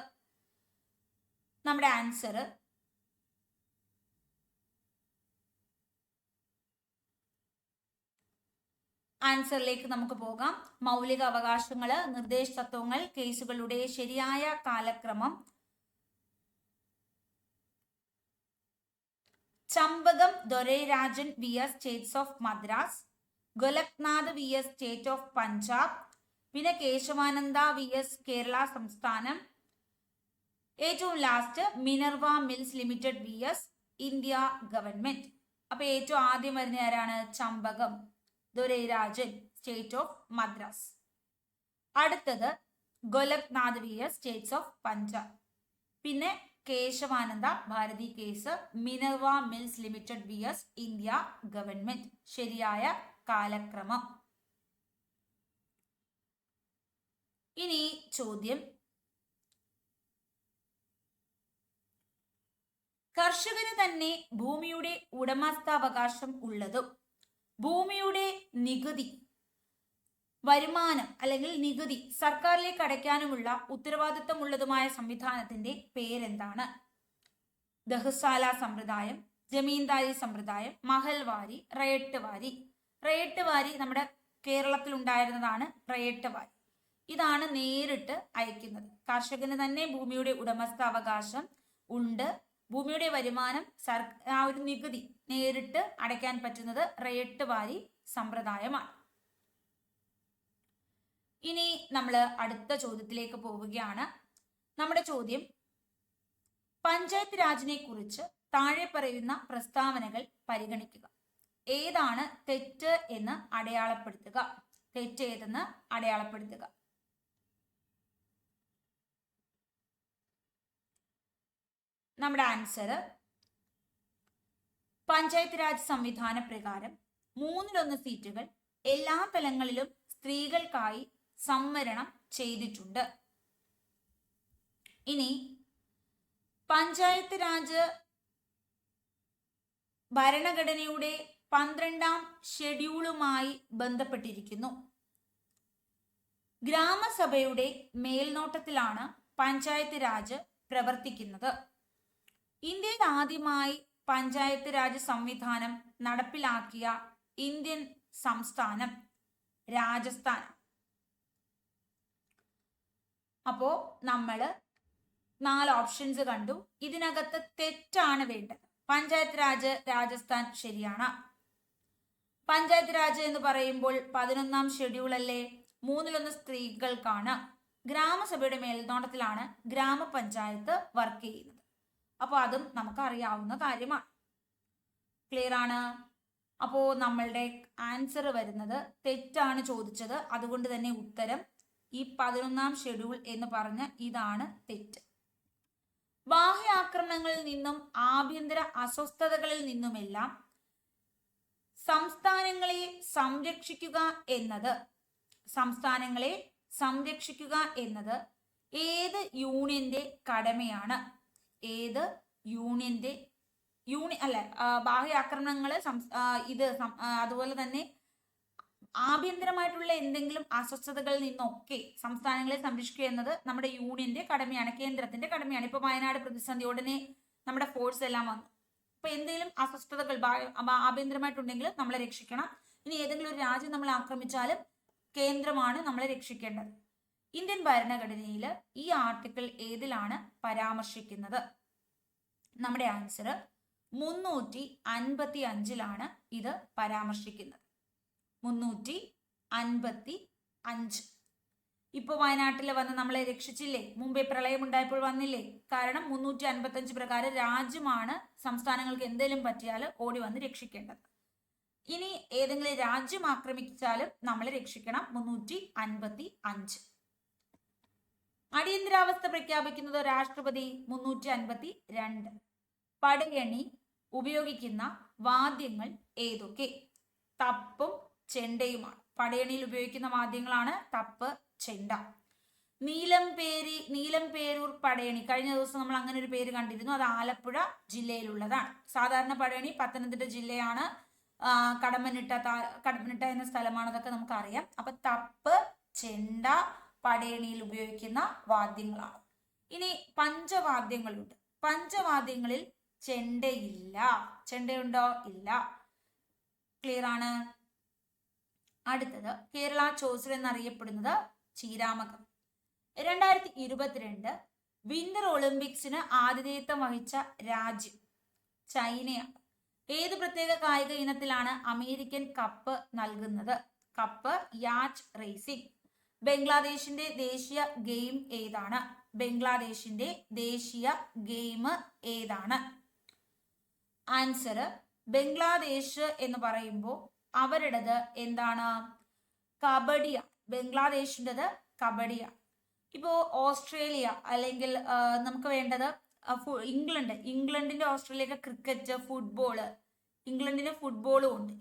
നമ്മുടെ ആൻസർ ആൻസറിലേക്ക് നമുക്ക് പോകാം. മൗലിക അവകാശങ്ങള്, നിർദ്ദേശ തത്വങ്ങൾ, കേസുകളുടെ ശരിയായ കാലക്രമം Champakam Dorairajan vs states of Madras, Golaknath vs state of Punjab, പിന്നെ കേശവാനന്ദ vs കേരള സംസ്ഥാനം, ഏറ്റവും last Minerva mills limited vs India government. അപ്പൊ ഏറ്റവും ആദ്യം വരുന്ന ആരാണ്? Champakam Dorairajan state of Madras. അടുത്തത് Golaknath vs states of Punjab. പിന്നെ Kesavananda Bharati case, Minerva mills limited vs India government. ശരിയായ കാലക്രമം. ഇനി ചോദ്യം, കർഷകന് തന്നെ ഭൂമിയുടെ ഉടമസ്ഥാവകാശം ഉള്ളതും ഭൂമിയുടെ നികുതി വരുമാനം അല്ലെങ്കിൽ നികുതി സർക്കാരിലേക്ക് അടയ്ക്കാനുമുള്ള ഉത്തരവാദിത്തമുള്ളതുമായ സംവിധാനത്തിന്റെ പേരെന്താണ്? ദഹ്സാല സമ്പ്രദായം, ജമീന്ദാരി സമ്പ്രദായം, മഹൽവാരി, റയട്ട് വാരി നമ്മുടെ കേരളത്തിൽ ഉണ്ടായിരുന്നതാണ്. റയട്ട് വാരി ഇതാണ് നേരിട്ട് അയക്കുന്നത്. കർഷകന് തന്നെ ഭൂമിയുടെ ഉടമസ്ഥാവകാശം ഉണ്ട്, ഭൂമിയുടെ വരുമാനം ആ ഒരു നികുതി നേരിട്ട് അടയ്ക്കാൻ പറ്റുന്നത് റയട്ട് വാരി സമ്പ്രദായമാണ്. ഇനി നമ്മൾ അടുത്ത ചോദ്യത്തിലേക്ക് പോവുകയാണ്. നമ്മുടെ ചോദ്യം, പഞ്ചായത്ത് രാജിനെ കുറിച്ച് താഴെ പറയുന്ന പ്രസ്താവനകൾ പരിഗണിക്കുക. ഏതാണ് തെറ്റ് എന്ന് അടയാളപ്പെടുത്തുക. തെറ്റ് ഏതെന്ന് അടയാളപ്പെടുത്തുക. നമ്മുടെ ആൻസർ, പഞ്ചായത്ത് രാജ് സംവിധാന പ്രകാരം 1/3 സീറ്റുകൾ എല്ലാ തലങ്ങളിലും സ്ത്രീകൾക്കായി സംവരണം ചെയ്തിട്ടുണ്ട്. ഇനി പഞ്ചായത്ത് രാജ് ഭരണഘടനയുടെ 12ാം ഷെഡ്യൂളുമായി ബന്ധപ്പെട്ടിരിക്കുന്നു. ഗ്രാമസഭയുടെ മേൽനോട്ടത്തിലാണ് പഞ്ചായത്ത് രാജ് പ്രവർത്തിക്കുന്നത്. ഇന്ത്യയിൽ ആദ്യമായി പഞ്ചായത്ത് രാജ് സംവിധാനം നടപ്പിലാക്കിയ ഇന്ത്യൻ സംസ്ഥാനം രാജസ്ഥാൻ. അപ്പോ നമ്മള് 4 ഓപ്ഷൻസ് കണ്ടു. ഇതിനകത്ത് തെറ്റാണ് വേണ്ടത്. പഞ്ചായത്ത് രാജ് രാജസ്ഥാൻ ശരിയാണ്. പഞ്ചായത്ത് രാജ് എന്ന് പറയുമ്പോൾ 11ാം ഷെഡ്യൂൾ അല്ലേ? 1/3 സ്ത്രീകൾക്കാണ്. ഗ്രാമസഭയുടെ മേൽനോട്ടത്തിലാണ് ഗ്രാമപഞ്ചായത്ത് വർക്ക് ചെയ്യുന്നത്. അപ്പോൾ അതും നമുക്ക് അറിയാവുന്ന കാര്യമാണ്. ക്ലിയർ ആണ്? അപ്പോ നമ്മളുടെ ആൻസർ വരുന്നത് തെറ്റാണ് ചോദിച്ചത്. അതുകൊണ്ട് തന്നെ ഉത്തരം ഈ 11ാം ഷെഡ്യൂൾ എന്ന് പറഞ്ഞ ഇതാണ് തെറ്റ്. ബാഹ്യ ആക്രമണങ്ങളിൽ നിന്നും ആഭ്യന്തര അസ്വസ്ഥതകളിൽ നിന്നുമെല്ലാം സംസ്ഥാനങ്ങളെ സംരക്ഷിക്കുക എന്നത് ഏത് യൂണിയന്റെ കടമയാണ്? ഏത് യൂണിയന്റെ ബാഹ്യ ആക്രമണങ്ങള് അതുപോലെ തന്നെ ആഭ്യന്തരമായിട്ടുള്ള എന്തെങ്കിലും അസ്വസ്ഥതകളിൽ നിന്നൊക്കെ സംസ്ഥാനങ്ങളെ സംരക്ഷിക്കുക എന്നത് നമ്മുടെ യൂണിയന്റെ കടമയാണ്, കേന്ദ്രത്തിന്റെ കടമയാണ്. ഇപ്പൊ വയനാട് പ്രതിസന്ധി ഉടനെ നമ്മുടെ ഫോഴ്സ് എല്ലാം വന്നു. ഇപ്പൊ എന്തെങ്കിലും അസ്വസ്ഥതകൾ ആഭ്യന്തരമായിട്ടുണ്ടെങ്കിൽ നമ്മളെ രക്ഷിക്കണം. ഇനി ഏതെങ്കിലും ഒരു രാജ്യം നമ്മളെ ആക്രമിച്ചാലും കേന്ദ്രമാണ് നമ്മളെ രക്ഷിക്കേണ്ടത്. ഇന്ത്യൻ ഭരണഘടനയിൽ ഈ ആർട്ടിക്കിൾ ഏതിലാണ് പരാമർശിക്കുന്നത്? നമ്മുടെ ആൻസർ 355 ഇത് പരാമർശിക്കുന്നത്. 355. ഇപ്പൊ വയനാട്ടിൽ വന്ന് നമ്മളെ രക്ഷിച്ചില്ലേ? മുമ്പേ പ്രളയം ഉണ്ടായപ്പോൾ വന്നില്ലേ? കാരണം 355 പ്രകാരം രാജ്യമാണ് സംസ്ഥാനങ്ങൾക്ക് എന്തെങ്കിലും പറ്റിയാൽ ഓടി വന്ന് രക്ഷിക്കേണ്ടത്. ഇനി ഏതെങ്കിലും രാജ്യം ആക്രമിച്ചാലും നമ്മളെ രക്ഷിക്കണം. 355. അടിയന്തരാവസ്ഥ പ്രഖ്യാപിക്കുന്നത് രാഷ്ട്രപതി. 352. പടയണി ഉപയോഗിക്കുന്ന വാദ്യങ്ങൾ ഏതൊക്കെ? തപ്പും ചെണ്ടയുമാണ്. പടയണിയിൽ ഉപയോഗിക്കുന്ന വാദ്യങ്ങളാണ് തപ്പ്, ചെണ്ട. നീലംപേരൂർ പടയണി, കഴിഞ്ഞ ദിവസം നമ്മൾ അങ്ങനെ ഒരു പേര് കണ്ടിരുന്നു. അത് ആലപ്പുഴ ജില്ലയിലുള്ളതാണ്. സാധാരണ പടയണി പത്തനംതിട്ട ജില്ലയാണ്. കടമ്മനിട്ട എന്ന സ്ഥലമാണ്. അതൊക്കെ നമുക്കറിയാം. അപ്പൊ തപ്പ്, ചെണ്ട പടയണിയിൽ ഉപയോഗിക്കുന്ന വാദ്യങ്ങളാണ്. ഇനി പഞ്ചവാദ്യങ്ങളുണ്ട്. പഞ്ചവാദ്യങ്ങളിൽ ചെണ്ടയില്ല. ചെണ്ടയുണ്ടോ? ഇല്ല. ക്ലിയർ ആണ്? അടുത്തത് കേരള ചോസർ എന്നറിയപ്പെടുന്നത് ചീരാമകം. 2022 വിന്റർ ഒളിമ്പിക്സിന് ആതിഥേയത്വം വഹിച്ച രാജ്യം ചൈനയാണ്. ഏത് പ്രത്യേക കായിക ഇനത്തിലാണ് അമേരിക്കൻ കപ്പ് നൽകുന്നത്? Cup yacht racing. ബംഗ്ലാദേശിന്റെ ദേശീയ ഗെയിം ഏതാണ്? ബംഗ്ലാദേശിന്റെ ദേശീയ ഗെയിം ഏതാണ്? ആൻസർ ബംഗ്ലാദേശ് എന്ന് പറയുമ്പോൾ അവരുടേത് എന്താണ്? കബഡിയാണ്. ബംഗ്ലാദേശിൻ്റെത് കബഡിയാണ്. ഇപ്പോ ഓസ്ട്രേലിയ അല്ലെങ്കിൽ നമുക്ക് വേണ്ടത് ഇംഗ്ലണ്ടിന്റെ ഓസ്ട്രേലിയ ക്രിക്കറ്റ്, ഫുട്ബോള്. ഇംഗ്ലണ്ടിന് ഫുട്ബോളും ഉണ്ട്.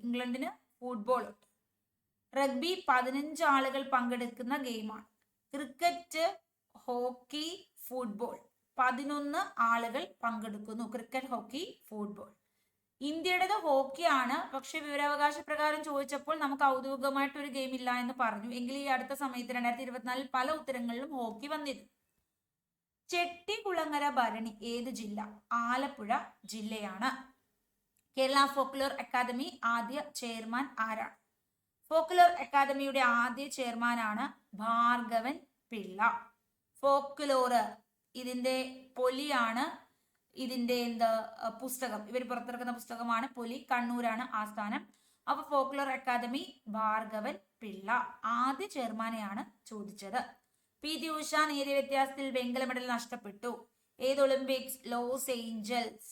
റഗ്ബി 15 ആളുകൾ പങ്കെടുക്കുന്ന ഗെയിമാണ്. ക്രിക്കറ്റ്, ഹോക്കി, ഫുട്ബോൾ 11 ആളുകൾ പങ്കെടുക്കുന്നു. Cricket, hockey, football. ഇന്ത്യയുടേത് ഹോക്കിയാണ്. പക്ഷെ വിവരാവകാശ പ്രകാരം ചോദിച്ചപ്പോൾ നമുക്ക് ഔദ്യോഗികമായിട്ട് ഒരു ഗെയിം ഇല്ല എന്ന് പറഞ്ഞു. എങ്കിൽ ഈ അടുത്ത സമയത്ത് 2024 പല ഉത്തരങ്ങളിലും ഹോക്കി വന്നിരുന്നു. ചെട്ടികുളങ്ങര ഭരണി ഏത് ജില്ല? ആലപ്പുഴ ജില്ലയാണ്. കേരള ഫോക്ലോർ അക്കാദമി ആദ്യ ചെയർമാൻ ആരാണ്? ഫോക്ലോർ അക്കാദമിയുടെ ആദ്യ ചെയർമാനാണ് ഭാർഗവൻ പിള്ള. ഫോക്ലോർ ഇതിന്റെ പൊലിയാണ്. ഇതിന്റെ പുസ്തകം, ഇവർ പുറത്തിറക്കുന്ന പുസ്തകമാണ് പൊലി. കണ്ണൂരാണ് ആസ്ഥാനം. അപ്പൊ ഫോക്ലോർ അക്കാദമി ഭാർഗവൻ പിള്ള ആദ്യ ചെയർമാനെയാണ് ചോദിച്ചത്. PT ഉഷ നേരിയ വ്യത്യാസത്തിൽ വെങ്കല മെഡൽ നഷ്ടപ്പെട്ടു. ഏത് ഒളിമ്പിക്സ്? Los Angeles.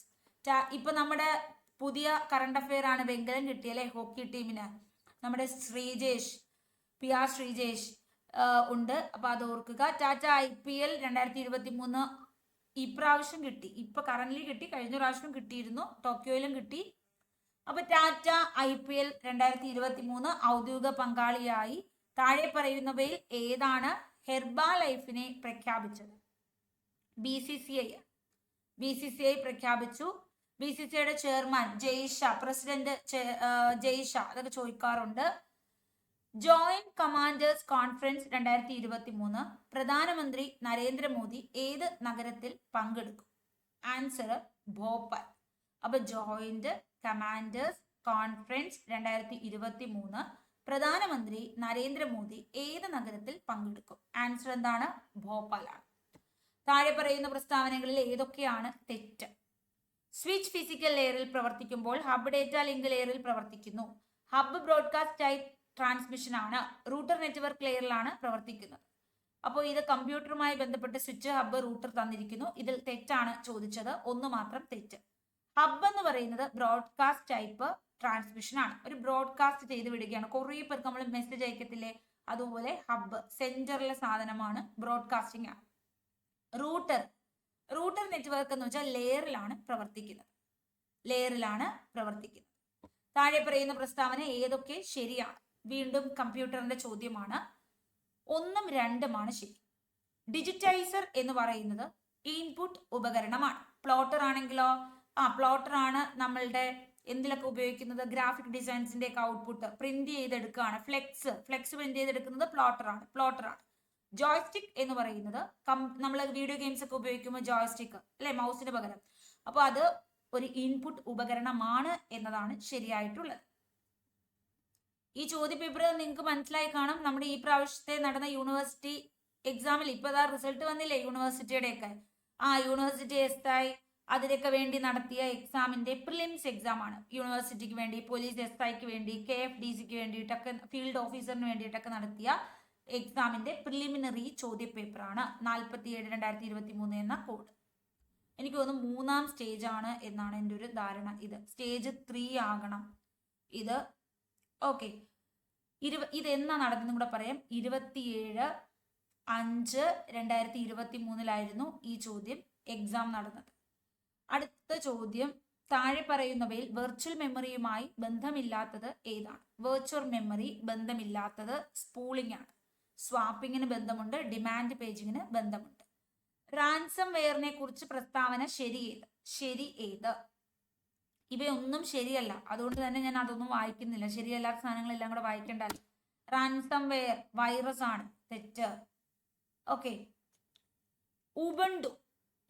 ഇപ്പൊ നമ്മുടെ പുതിയ കറണ്ട് അഫെയർ ആണ്. വെങ്കലം കിട്ടിയല്ലേ ഹോക്കി ടീമിന്. നമ്മുടെ PR ശ്രീജേഷ് ഉണ്ട്. അപ്പൊ അത് ഓർക്കുക. ടാറ്റ IPL 2023 ഇപ്രാവശ്യം കിട്ടി. ഇപ്പൊ കറന്റ്ലി കിട്ടി. കഴിഞ്ഞ പ്രാവശ്യം കിട്ടിയിരുന്നു. ടോക്കിയോയിലും കിട്ടി. അപ്പൊ ടാറ്റ IPL 2023 ഔദ്യോഗിക പങ്കാളിയായി താഴെ പറയുന്നവയിൽ ഏതാണ് ഹെർബ ലൈഫിനെ പ്രഖ്യാപിച്ചത്? BCCI പ്രഖ്യാപിച്ചു. BCCIയുടെ ചെയർമാൻ ജയ്ഷ, പ്രസിഡന്റ് ജയ്ഷ, അതൊക്കെ ചോദിക്കാറുണ്ട്. ജോയിന്റ് കമാൻഡേഴ്സ് കോൺഫറൻസ് 2023 പ്രധാനമന്ത്രി നരേന്ദ്രമോദി ഏത് നഗരത്തിൽ പങ്കെടുക്കും? ആൻസർ ഭോപ്പാൽ. അപ്പൊ ജോയിന്റ് കമാൻഡേഴ്സ് കോൺഫറൻസ് 2023 പ്രധാനമന്ത്രി നരേന്ദ്രമോദി ഏത് നഗരത്തിൽ പങ്കെടുക്കും? ആൻസർ എന്താണ്? ഭോപ്പാലാണ്. താഴെ പറയുന്ന പ്രസ്താവനകളിൽ ഏതൊക്കെയാണ് തെറ്റ്? സ്വിച്ച് ഫിസിക്കൽ ലെയറിൽ പ്രവർത്തിക്കുമ്പോൾ ഹബ് ഡേറ്റ ലിങ്ക് ലെയറിൽ പ്രവർത്തിക്കുന്നു. ഹബ് ബ്രോഡ്കാസ്റ്റ് ടൈപ്പ് ട്രാൻസ്മിഷൻ ആണ്. റൂട്ടർ നെറ്റ്വർക്ക് ലെയറിലാണ് പ്രവർത്തിക്കുന്നത്. അപ്പോൾ ഇത് കമ്പ്യൂട്ടറുമായി ബന്ധപ്പെട്ട് സ്വിച്ച്, ഹബ്ബ്, റൂട്ടർ തന്നിരിക്കുന്നു. ഇതിൽ തെറ്റാണ് ചോദിച്ചത്. ഒന്ന് മാത്രം തെറ്റ്. ഹബ്ബ് എന്ന് പറയുന്നത് ബ്രോഡ്കാസ്റ്റ് ടൈപ്പ് ട്രാൻസ്മിഷൻ ആണ്. ഒരു ബ്രോഡ്കാസ്റ്റ് ചെയ്ത് വിടുകയാണ്. കുറേ പേർക്ക് നമ്മൾ മെസ്സേജ് അയക്കത്തില്ലേ, അതുപോലെ ഹബ്ബ് സെന്ററിലെ സാധനമാണ്, ബ്രോഡ്കാസ്റ്റിംഗ് ആണ്. റൂട്ടർ നെറ്റ്വർക്ക് എന്ന് വെച്ചാൽ ലെയറിലാണ് പ്രവർത്തിക്കുന്നത്. താഴെ പറയുന്ന പ്രസ്താവന ഏതൊക്കെ ശരിയാണ്? വീണ്ടും കമ്പ്യൂട്ടറിന്റെ ചോദ്യമാണ്. 1ഉം 2ഉമാണ് ശരി. ഡിജിറ്റൈസർ എന്ന് പറയുന്നത് ഇൻപുട്ട് ഉപകരണമാണ്. പ്ലോട്ടർ ആണെങ്കിലോ, പ്ലോട്ടർ ആണ് നമ്മളുടെ എന്തിലൊക്കെ ഉപയോഗിക്കുന്നത്? ഗ്രാഫിക് ഡിസൈൻസിന്റെ ഒക്കെ ഔട്ട്പുട്ട് പ്രിന്റ് ചെയ്തെടുക്കുകയാണ്. ഫ്ലെക്സ് പ്രിന്റ് ചെയ്തെടുക്കുന്നത് പ്ലോട്ടർ ആണ്. ജോയ്സ്റ്റിക് എന്ന് പറയുന്നത് നമ്മൾ വീഡിയോ ഗെയിംസ് ഒക്കെ ഉപയോഗിക്കുമ്പോൾ ജോയ്സ്റ്റിക്ക് അല്ലെ, മൗസിന് പകരം. അപ്പൊ അത് ഒരു ഇൻപുട്ട് ഉപകരണമാണ് എന്നതാണ് ശരിയായിട്ടുള്ളത്. ഈ ചോദ്യ പേപ്പർ നിങ്ങൾക്ക് മനസ്സിലായി കാണും. നമ്മുടെ ഈ പ്രാവശ്യത്തെ നടന്ന യൂണിവേഴ്സിറ്റി എക്സാമിൽ ഇപ്പൊ റിസൾട്ട് വന്നില്ലേ യൂണിവേഴ്സിറ്റിയുടെ ഒക്കെ. യൂണിവേഴ്സിറ്റി SI അതിനൊക്കെ വേണ്ടി നടത്തിയ എക്സാമിന്റെ പ്രിലിംസ് എക്സാം ആണ്. യൂണിവേഴ്സിറ്റിക്ക് വേണ്ടി, പോലീസ് SIക്ക് വേണ്ടി, KFDCക്ക് വേണ്ടിയിട്ടൊക്കെ, ഫീൽഡ് ഓഫീസറിന് വേണ്ടിയിട്ടൊക്കെ നടത്തിയ എക്സാമിന്റെ പ്രിലിമിനറി ചോദ്യ പേപ്പറാണ് 47/2023 എന്ന കോഡ്. എനിക്ക് തോന്നുന്നു 3ാം സ്റ്റേജ് ആണ് എന്നാണ് എൻ്റെ ഒരു ധാരണ. ഇത് സ്റ്റേജ് 3 ആകണം ഇത്. ഓക്കെ, ഇതെന്നാ നടന്നെന്നും കൂടെ പറയാം. 27/5/2023 ഈ ചോദ്യം എക്സാം നടന്നത്. അടുത്ത ചോദ്യം, താഴെ പറയുന്നവയിൽ വെർച്വൽ മെമ്മറിയുമായി ബന്ധമില്ലാത്തത് ഏതാണ്? വെർച്വൽ മെമ്മറി ബന്ധമില്ലാത്തത് സ്പൂളിംഗ് ആണ്. സ്വാപ്പിങ്ങിന് ബന്ധമുണ്ട്, ഡിമാൻഡ് പേജിങ്ങിന് ബന്ധമുണ്ട്. റാൻസം വെയറിനെ കുറിച്ച് പ്രസ്താവന ശരി ഏത്? ഇവയൊന്നും ശരിയല്ല, അതുകൊണ്ട് തന്നെ ഞാൻ അതൊന്നും വായിക്കുന്നില്ല. ശരിയല്ലാത്ത സാധനങ്ങളെല്ലാം കൂടെ വായിക്കേണ്ടല്ലോ. റാൻസം വെയർ വൈറസ് ആണ്, തെറ്റ്. Okay, Ubuntu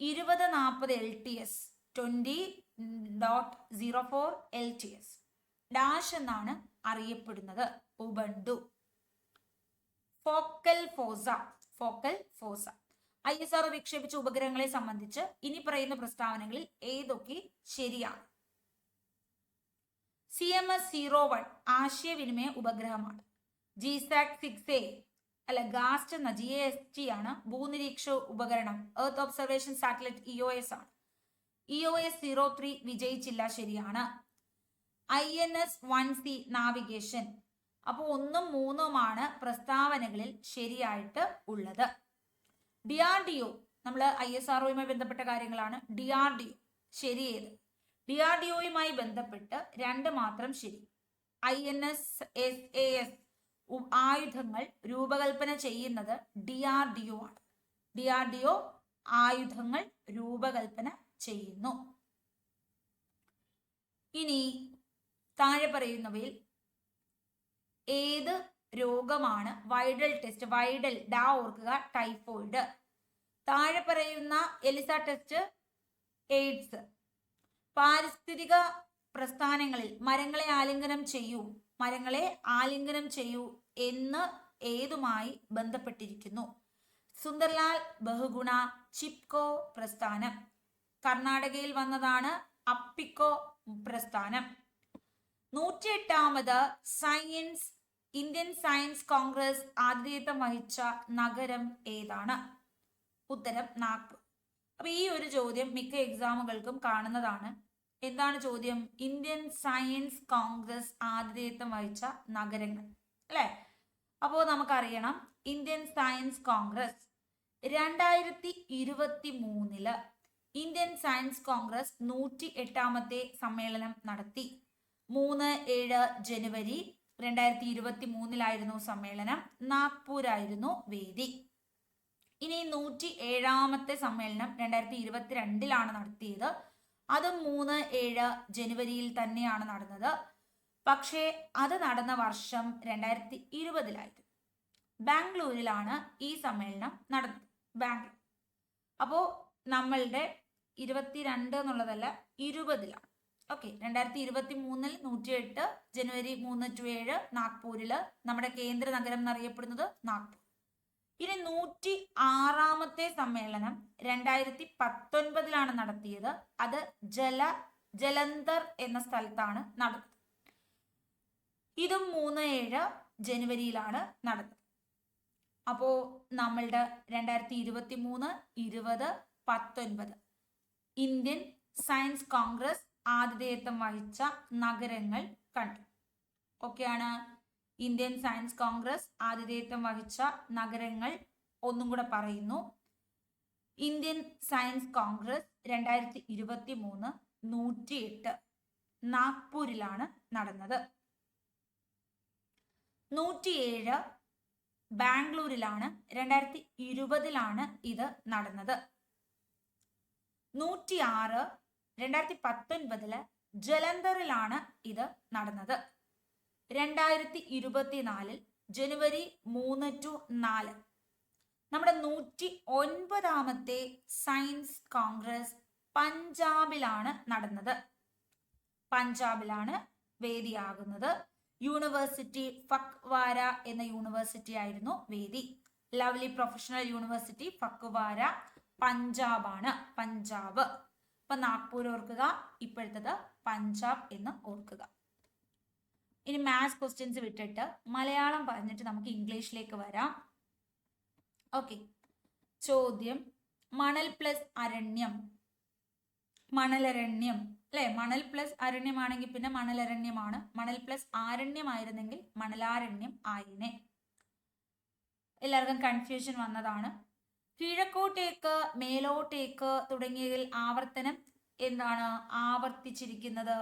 2040 LTS 20.04 LTS dash എന്നാണ് അറിയപ്പെടുന്നത്. ഉബുണ്ടു. ഫോക്കൽ ഫോസ ISRO വിക്ഷേപിച്ച ഉപഗ്രഹങ്ങളെ സംബന്ധിച്ച് ഇനി പറയുന്ന പ്രസ്താവനകളിൽ ഏതൊക്കെ ശരിയാണ്? CMS-01 ആശയവിനിമയ ഉപഗ്രഹമാണ്. GSAT-6A ഗാസ്റ്റ് എന്ന GAST ആണ് ഭൂനിരീക്ഷ ഉപകരണം. എർത്ത് ഒബ്സർവേഷൻ സാറ്റലൈറ്റ് EOS ആണ്. EOS-03 വിജയിച്ചില്ല, ശരിയാണ്. INS-1C navigation. അപ്പോൾ 1ഉം 3ഉമാണ് പ്രസ്താവനകളിൽ ശരിയായിട്ട് ഉള്ളത്. DRDO നമ്മൾ ISROയുമായി ബന്ധപ്പെട്ട കാര്യങ്ങളാണ്. DRDO ശരിയേത്? DRDOയുമായി ബന്ധപ്പെട്ട് 2 മാത്രം ശരി. INS-SAS ആയുധങ്ങൾ രൂപകൽപ്പന ചെയ്യുന്നത് DRDO ആണ്. DRDO ആയുധങ്ങൾ രൂപകൽപ്പന ചെയ്യുന്നു. ഇനി താഴെ പറയുന്നവയിൽ ഏത് രോഗമാണ് വൈഡൽ ടെസ്റ്റ്? വൈഡൽ ഓർക്കുക, ടൈഫോയിഡ്. താഴെ പറയുന്ന എലിസ ടെസ്റ്റ് എയ്ഡ്സ്. പാരിസ്ഥിതിക പ്രസ്ഥാനങ്ങളിൽ മരങ്ങളെ ആലിംഗനം ചെയ്യൂ എന്ന് ഏതുമായി ബന്ധപ്പെട്ടിരിക്കുന്നു? സുന്ദർലാൽ ബഹുഗുണ ചിപ്കോ പ്രസ്ഥാനം. കർണാടകയിൽ വന്നതാണ് അപ്പിക്കോ പ്രസ്ഥാനം. 108ാമത് ഇന്ത്യൻ സയൻസ് കോൺഗ്രസ് ആതിഥേയത്വം വഹിച്ച നഗരം ഏതാണ്? ഉത്തരം നാഗ്പൂർ. അപ്പൊ ഈ ഒരു ചോദ്യം മിക്ക എക്സാമുകൾക്കും കാണുന്നതാണ്. എന്താണ് ചോദ്യം? ഇന്ത്യൻ സയൻസ് കോൺഗ്രസ് ആതിഥേയത്വം വഹിച്ച നഗരങ്ങൾ അല്ലെ? അപ്പോൾ നമുക്കറിയണം Indian Science Congress 2023 Indian Science Congress 108ാമത്തെ സമ്മേളനം നടത്തി. 3-7 ജനുവരി 2023 സമ്മേളനം. നാഗ്പൂർ ആയിരുന്നു വേദി. ഇനി 107ാമത്തെ സമ്മേളനം 2022 നടത്തിയത്. അത് 3-7 ജനുവരിയിൽ തന്നെയാണ് നടന്നത്. പക്ഷേ അത് നടന്ന വർഷം 2020 ബാംഗ്ലൂരിലാണ് ഈ സമ്മേളനം നടന്നത്. ബാംഗ്ലൂർ. അപ്പോൾ നമ്മളുടെ 22 എന്നുള്ളതല്ല 20-ലാണ്. ഓക്കെ, 2023 108, ജനുവരി 3 to 7 നാഗ്പൂരില്, നമ്മുടെ കേന്ദ്ര നഗരം എന്നറിയപ്പെടുന്നത് നാഗ്പൂർ. ഇനി 106-ാമത്തെ സമ്മേളനം 2019-ലാണ് നടത്തിയത്. അത് ജലന്ധർ എന്ന സ്ഥലത്താണ് നടന്നത്. ഇതും 3-7 ജനുവരിയിലാണ് നടന്നത്. അപ്പോ നമ്മളുടെ 2023, 20, 19 ഇന്ത്യൻ സയൻസ് കോൺഗ്രസ് ആതിഥേയത്വം വഹിച്ച നഗരങ്ങൾ കണ്ടു. ഓക്കെയാണ്. ഇന്ത്യൻ സയൻസ് കോൺഗ്രസ് ആതിഥേയത്വം വഹിച്ച നഗരങ്ങൾ ഒന്നും കൂടെ പറയുന്നു. ഇന്ത്യൻ സയൻസ് കോൺഗ്രസ് 2023 108 നാഗ്പൂരിലാണ് നടന്നത്. 107 ബാംഗ്ലൂരിലാണ്. 2020-ലാണ് ഇത് നടന്നത്. 106 2019 ജലന്ധറിലാണ് ഇത് നടന്നത്. 2024 ജനുവരി 3 to 4 നമ്മുടെ 109-ാമത്തെ സയൻസ് കോൺഗ്രസ് പഞ്ചാബിലാണ് നടന്നത്. പഞ്ചാബിലാണ് വേദിയാകുന്നത്. യൂണിവേഴ്സിറ്റി ഫക്വാര എന്ന യൂണിവേഴ്സിറ്റി ആയിരുന്നു വേദി. ലവ്ലി പ്രൊഫഷണൽ യൂണിവേഴ്സിറ്റി ഫക്വാര പഞ്ചാബാണ്. പഞ്ചാബ്. ഇപ്പൊ നാഗ്പൂർ ഓർക്കുക, ഇപ്പോഴത്തത് പഞ്ചാബ് എന്ന് ഓർക്കുക. ഇനി മാത്സ് ക്വസ്റ്റ്യൻസ് വിട്ടിട്ട് മലയാളം പറഞ്ഞിട്ട് നമുക്ക് ഇംഗ്ലീഷിലേക്ക് വരാം. ഓക്കെ, ചോദ്യം: മണൽ പ്ലസ് അരണ്യം, മണലരണ്യം അല്ലെ? മണൽ പ്ലസ് അരണ്യമാണെങ്കിൽ പിന്നെ മണലരണ്യമാണ്. മണൽ പ്ലസ് ആരണ്യമായിരുന്നെങ്കിൽ മണലാരണ്യം ആയിനെ. എല്ലാവർക്കും കൺഫ്യൂഷൻ വന്നതാണ്. കിഴക്കോട്ടേക്ക്, മേലോട്ടേക്ക് തുടങ്ങിയതിൽ ആവർത്തനം എന്താണ്? ആവർത്തിച്ചിരിക്കുന്നത്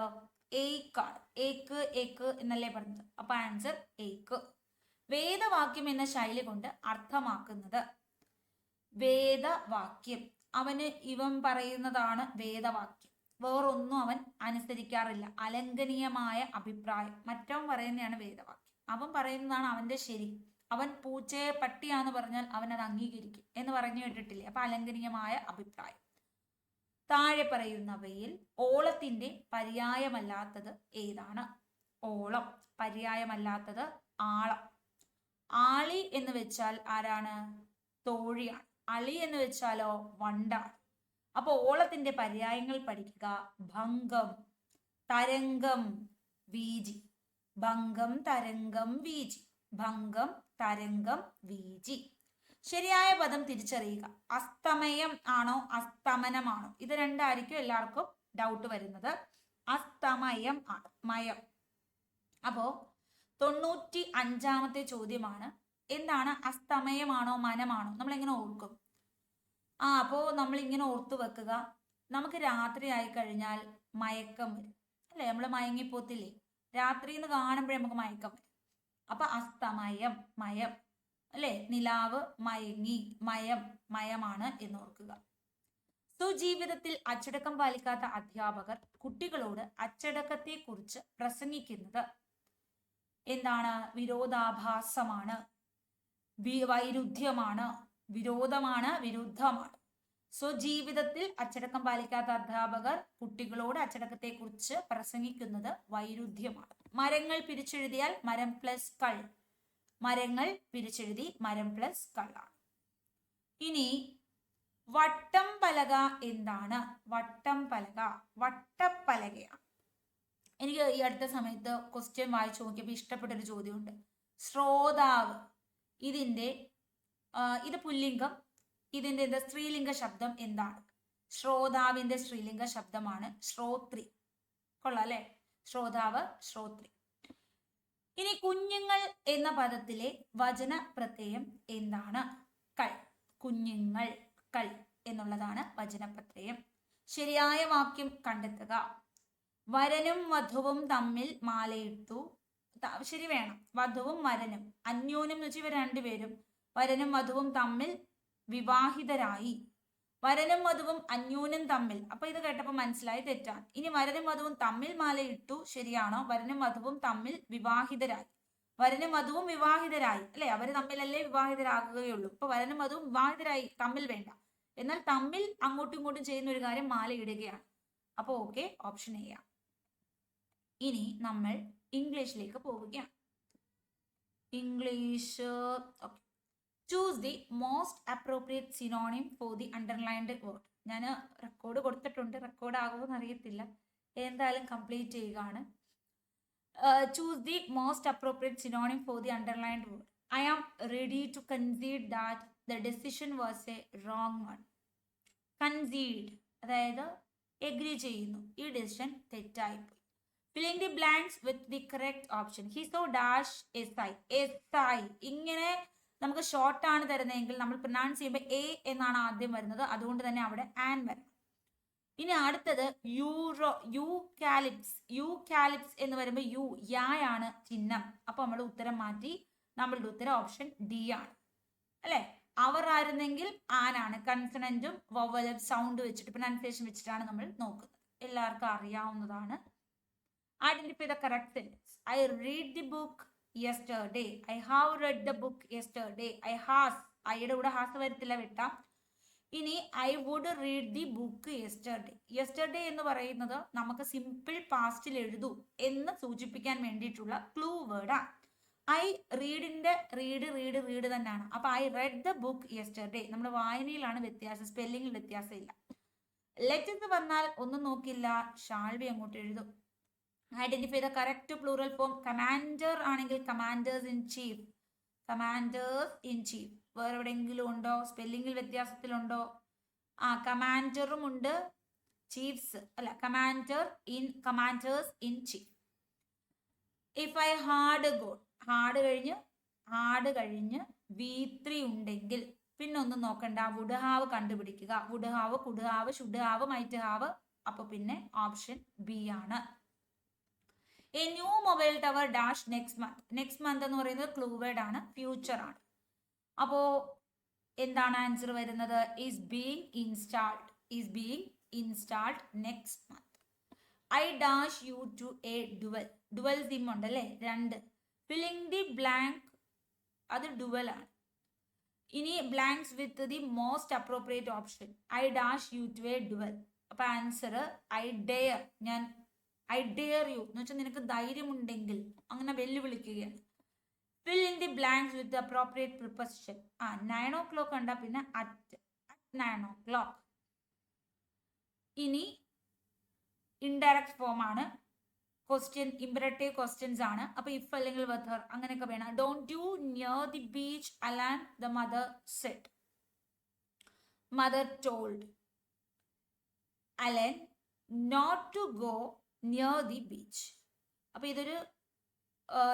ഏക്കാണ്. ഏക്ക് ഏക്ക് എന്നല്ലേ പറഞ്ഞത്. അപ്പൊ ആൻസർ ഏക്ക്. വേദവാക്യം എന്ന ശൈലി കൊണ്ട് അർത്ഥമാക്കുന്നത്. വേദവാക്യം അവന് ഇവൻ പറയുന്നതാണ് വേദവാക്യം. വേറൊന്നും അവൻ അനുസരിക്കാറില്ല. അലംഘനീയമായ അഭിപ്രായം മറ്റവൻ പറയുന്നതാണ് വേദവാക്യം. അവൻ പറയുന്നതാണ് അവന്റെ ശരി. അവൻ പൂച്ചയെ പട്ടിയാന്ന് പറഞ്ഞാൽ അവൻ അത് അംഗീകരിക്കും എന്ന് പറഞ്ഞു കേട്ടിട്ടില്ലേ? അപ്പൊ അലംഘനീയമായ അഭിപ്രായം. താഴെ പറയുന്നവയിൽ ഓളത്തിന്റെ പര്യായമല്ലാത്തത് ഏതാണ്? ഓളം. പര്യായമല്ലാത്തത് ആളം. ആളി എന്ന് വെച്ചാൽ ആരാണ്? തോഴിയാണ്. അളി എന്ന് വെച്ചാലോ വണ്ടാണ്. അപ്പൊ ഓളത്തിന്റെ പര്യായങ്ങൾ പഠിക്കുക. ഭംഗം, തരംഗം, വീജി. ഭംഗം, തരംഗം, വീജി. ഭംഗം, തരംഗം, വീജി. ശരിയായ പദം തിരിച്ചറിയുക. അസ്തമയം ആണോ അസ്തമനമാണോ? ഇത് രണ്ടായിരിക്കും എല്ലാവർക്കും ഡൗട്ട് വരുന്നത്. അസ്തമയം ആണ്, മയം. അപ്പോ 95-ാമത്തെ ചോദ്യമാണ്, എന്താണ് അസ്തമയമാണോ മനമാണോ? നമ്മൾ എങ്ങനെ ഓർക്കും? അപ്പോ നമ്മൾ ഇങ്ങനെ ഓർത്തു വെക്കുക. നമുക്ക് രാത്രി ആയി കഴിഞ്ഞാൽ മയക്കം വരും അല്ലെ? നമ്മൾ മയങ്ങിപ്പോത്തില്ലേ? രാത്രി എന്ന് കാണുമ്പോഴേ നമുക്ക് മയക്കം വരും. അപ്പൊ അസ്തമയം മയം അല്ലെ? നിലാവ് മയങ്ങി, മയം മയമാണ് എന്ന് ഓർക്കുക. സ്വജീവിതത്തിൽ അച്ചടക്കം പാലിക്കാത്ത അധ്യാപകർ കുട്ടികളോട് അച്ചടക്കത്തെ കുറിച്ച് പ്രസംഗിക്കുന്നത് എന്താണ്? വിരോധാഭാസമാണ്, വൈരുദ്ധ്യമാണ്, വിരോധമാണ്, വിരുദ്ധമാണ്. സ്വജീവിതത്തിൽ അച്ചടക്കം പാലിക്കാത്ത അധ്യാപകർ കുട്ടികളോട് അച്ചടക്കത്തെ കുറിച്ച് പ്രസംഗിക്കുന്നത് വൈരുദ്ധ്യമാണ്. മരങ്ങൾ പിരിച്ചെഴുതിയാൽ മരം പ്ലസ് കൾ. മരങ്ങൾ പിരിച്ചെഴുതി മരം പ്ലസ് കളാണ്. ഇനി വട്ടം പലക എന്താണ്? വട്ടം പലക വട്ടപ്പലകയാണ്. എനിക്ക് ഈ അടുത്ത സമയത്ത് ക്വസ്റ്റ്യൻ വായിച്ചു നോക്കിയപ്പോൾ ഇഷ്ടപ്പെട്ടൊരു ചോദ്യമുണ്ട്. ശ്രോതാവ്, ഇത് പുല്ലിംഗം, ഇതിന്റെ സ്ത്രീലിംഗ ശബ്ദം എന്താണ്? ശ്രോതാവിന്റെ സ്ത്രീലിംഗ ശബ്ദമാണ് ശ്രോത്രി. കൊള്ളാം അല്ലെ? ശ്രോതാവ്, ശ്രോത്രി. ഇനി കുഞ്ഞുങ്ങൾ എന്ന പദത്തിലെ വചന പ്രത്യയം എന്താണ്? കൾ. കുഞ്ഞുങ്ങൾ, കൾ എന്നുള്ളതാണ് വചന പ്രത്യയം. ശരിയായ വാക്യം കണ്ടെത്തുക. വരനും വധുവും തമ്മിൽ മാലയിട്ടു. ശരി വേണം. വധുവും വരനും, അന്യോന്യം എന്ന് വെച്ചാൽ ഇവർ രണ്ടുപേരും വരനും വധുവും തമ്മിൽ വിവാഹിതരായി. വരനും വധുവും അന്യോന്യം തമ്മിൽ. അപ്പൊ ഇത് കേട്ടപ്പോൾ മനസ്സിലായി തെറ്റാണ്. ഇനി വരനും വധുവും തമ്മിൽ മാലയിട്ടു ശരിയാണോ? വരനും വധുവും തമ്മിൽ വിവാഹിതരായി. വരനും വധുവും വിവാഹിതരായി അല്ലെ? അവര് തമ്മിലല്ലേ വിവാഹിതരാകുകയുള്ളൂ. ഇപ്പൊ വരനും വധുവും വിവാഹിതരായി, തമ്മിൽ വേണ്ട. എന്നാൽ തമ്മിൽ അങ്ങോട്ടും ഇങ്ങോട്ടും ചെയ്യുന്ന ഒരു കാര്യം മാലയിടുകയാണ്. അപ്പോൾ ഓക്കെ, ഓപ്ഷൻ എ ആണ്. ഇനി നമ്മൾ ഇംഗ്ലീഷിലേക്ക് പോവുകയാണ്. English. Choose the most appropriate synonym for the underlined word. ഞാൻ റെക്കോർഡ് കൊടുത്തിട്ടുണ്ട്, റെക്കോർഡ് ആകുമെന്ന് അറിയത്തില്ല, എന്തായാലും കംപ്ലീറ്റ് ചെയ്യുകയാണ്. Choose the most appropriate synonym for the underlined word. I am ready to concede that the decision was a wrong one. Concede അതായത് agree ചെയ്യുന്നു, ഈ decision തെറ്റായിപ്പോയി. Filling the blanks with the correct option. He saw dash SI. SI ഇങ്ങനെ നമുക്ക് short ആണ് തരുന്നതെങ്കിൽ നമ്മൾ pronounce ചെയ്യുമ്പോൾ A എന്നാണ് ആദ്യം വരുന്നത്, അതുകൊണ്ട് തന്നെ അവിടെ ആൻ വരണം. ഇനി അടുത്തത് യൂകാലിപ്സ്. യൂകാലിപ്സ് എന്ന് വരുമ്പോൾ യായാണ് ചിഹ്നം, അപ്പൊ നമ്മൾ ഉത്തരം മാറ്റി. നമ്മളുടെ ഉത്തരം ഓപ്ഷൻ ഡി ആണ് അല്ലെ. അവർ ആയിരുന്നെങ്കിൽ ആനാണ്, കൺസണന്റും വവലും സൗണ്ട് വെച്ചിട്ട് പ്രൊനൗൺസിയേഷൻ വെച്ചിട്ടാണ് നമ്മൾ നോക്കുന്നത്, എല്ലാവർക്കും അറിയാവുന്നതാണ്. Identify the correct sentence. I read the book yesterday. I have read the book yesterday. I has, ഐയുടെ കൂടെ ഹാസ് വരത്തില്ല, വെട്ടാം. ഇനി I would read the book yesterday. Yesterday എന്ന് പറയുന്നത് നമുക്ക് സിമ്പിൾ പാസ്റ്റിൽ എഴുതൂ എന്ന് സൂചിപ്പിക്കാൻ വേണ്ടിയിട്ടുള്ള ക്ലൂ വേർഡാണ്. ഐ റീഡിന്റെ റീഡ് തന്നെയാണ്. അപ്പൊ I read the book yesterday. നമ്മുടെ വായനയിലാണ് വ്യത്യാസം, സ്പെല്ലിംഗിൽ വ്യത്യാസമില്ല. ലെറ്റസ് വന്നാൽ ഒന്നും നോക്കില്ല, ഷാൾവി അങ്ങോട്ട് എഴുതും. Identify the correct plural form. Commander ആണെങ്കിൽ commanders in chief. Commanders in chief. വേറെ എവിടെയെങ്കിലും ഉണ്ടോ, സ്പെല്ലിംഗിൽ വ്യത്യാസത്തിലുണ്ടോ? കമാൻഡറും ഉണ്ട്, ചീഫ്സ് അല്ല, commanders in chief. If I had got, had കഴിഞ്ഞ് V3 ഉണ്ടെങ്കിൽ പിന്നെ ഒന്നും നോക്കണ്ട, വുഡ് ഹാവ് കണ്ടുപിടിക്കുക. Would have, could have, should have, might have. അപ്പൊ പിന്നെ ഓപ്ഷൻ ബി ആണ്. A new mobile tower dash next month. Next month എന്ന് പറയുന്നത് ക്ലൂ വേർഡ് ആണ്, ഫ്യൂച്ചർ ആണ്. അപ്പോ എന്താണ് ആൻസർ വരുന്നത്? Is being installed next month. I dash you to a dual SIM ഉണ്ടല്ലേ, 2. ഫില്ലിംഗ് ദി ബ്ലാങ്ക്, അത് ഡുവൽ ആണ്. ഇനി blanks with the most appropriate option. I dash you to a dual. അപ്പൊ ആൻസർ ഐ ഡെയർ യു എന്ന് വെച്ചാൽ നിനക്ക് ധൈര്യമുണ്ടെങ്കിൽ, അങ്ങനെ വെല്ലുവിളിക്കുകയാണ്. Fill in the blanks with appropriate preposition. 9 o'clock കണ്ടാ പിന്നെ at 9 o'clock. ഇനി ഇൻഡയറക്റ്റ് ഫോം ആണ്, ക്വസ്റ്റ്യൻ ഇമ്പറേറ്റീവ് ക്വസ്റ്റ്യൻസ് ആണ്. അപ്പൊ ഇഫ് അല്ലെങ്കിൽ വെദർ അങ്ങനെയൊക്കെ വേണം. Don't you near the beach Alan the mother said. Mother told Alan not to go near the beach. അപ്പൊ ഇതൊരു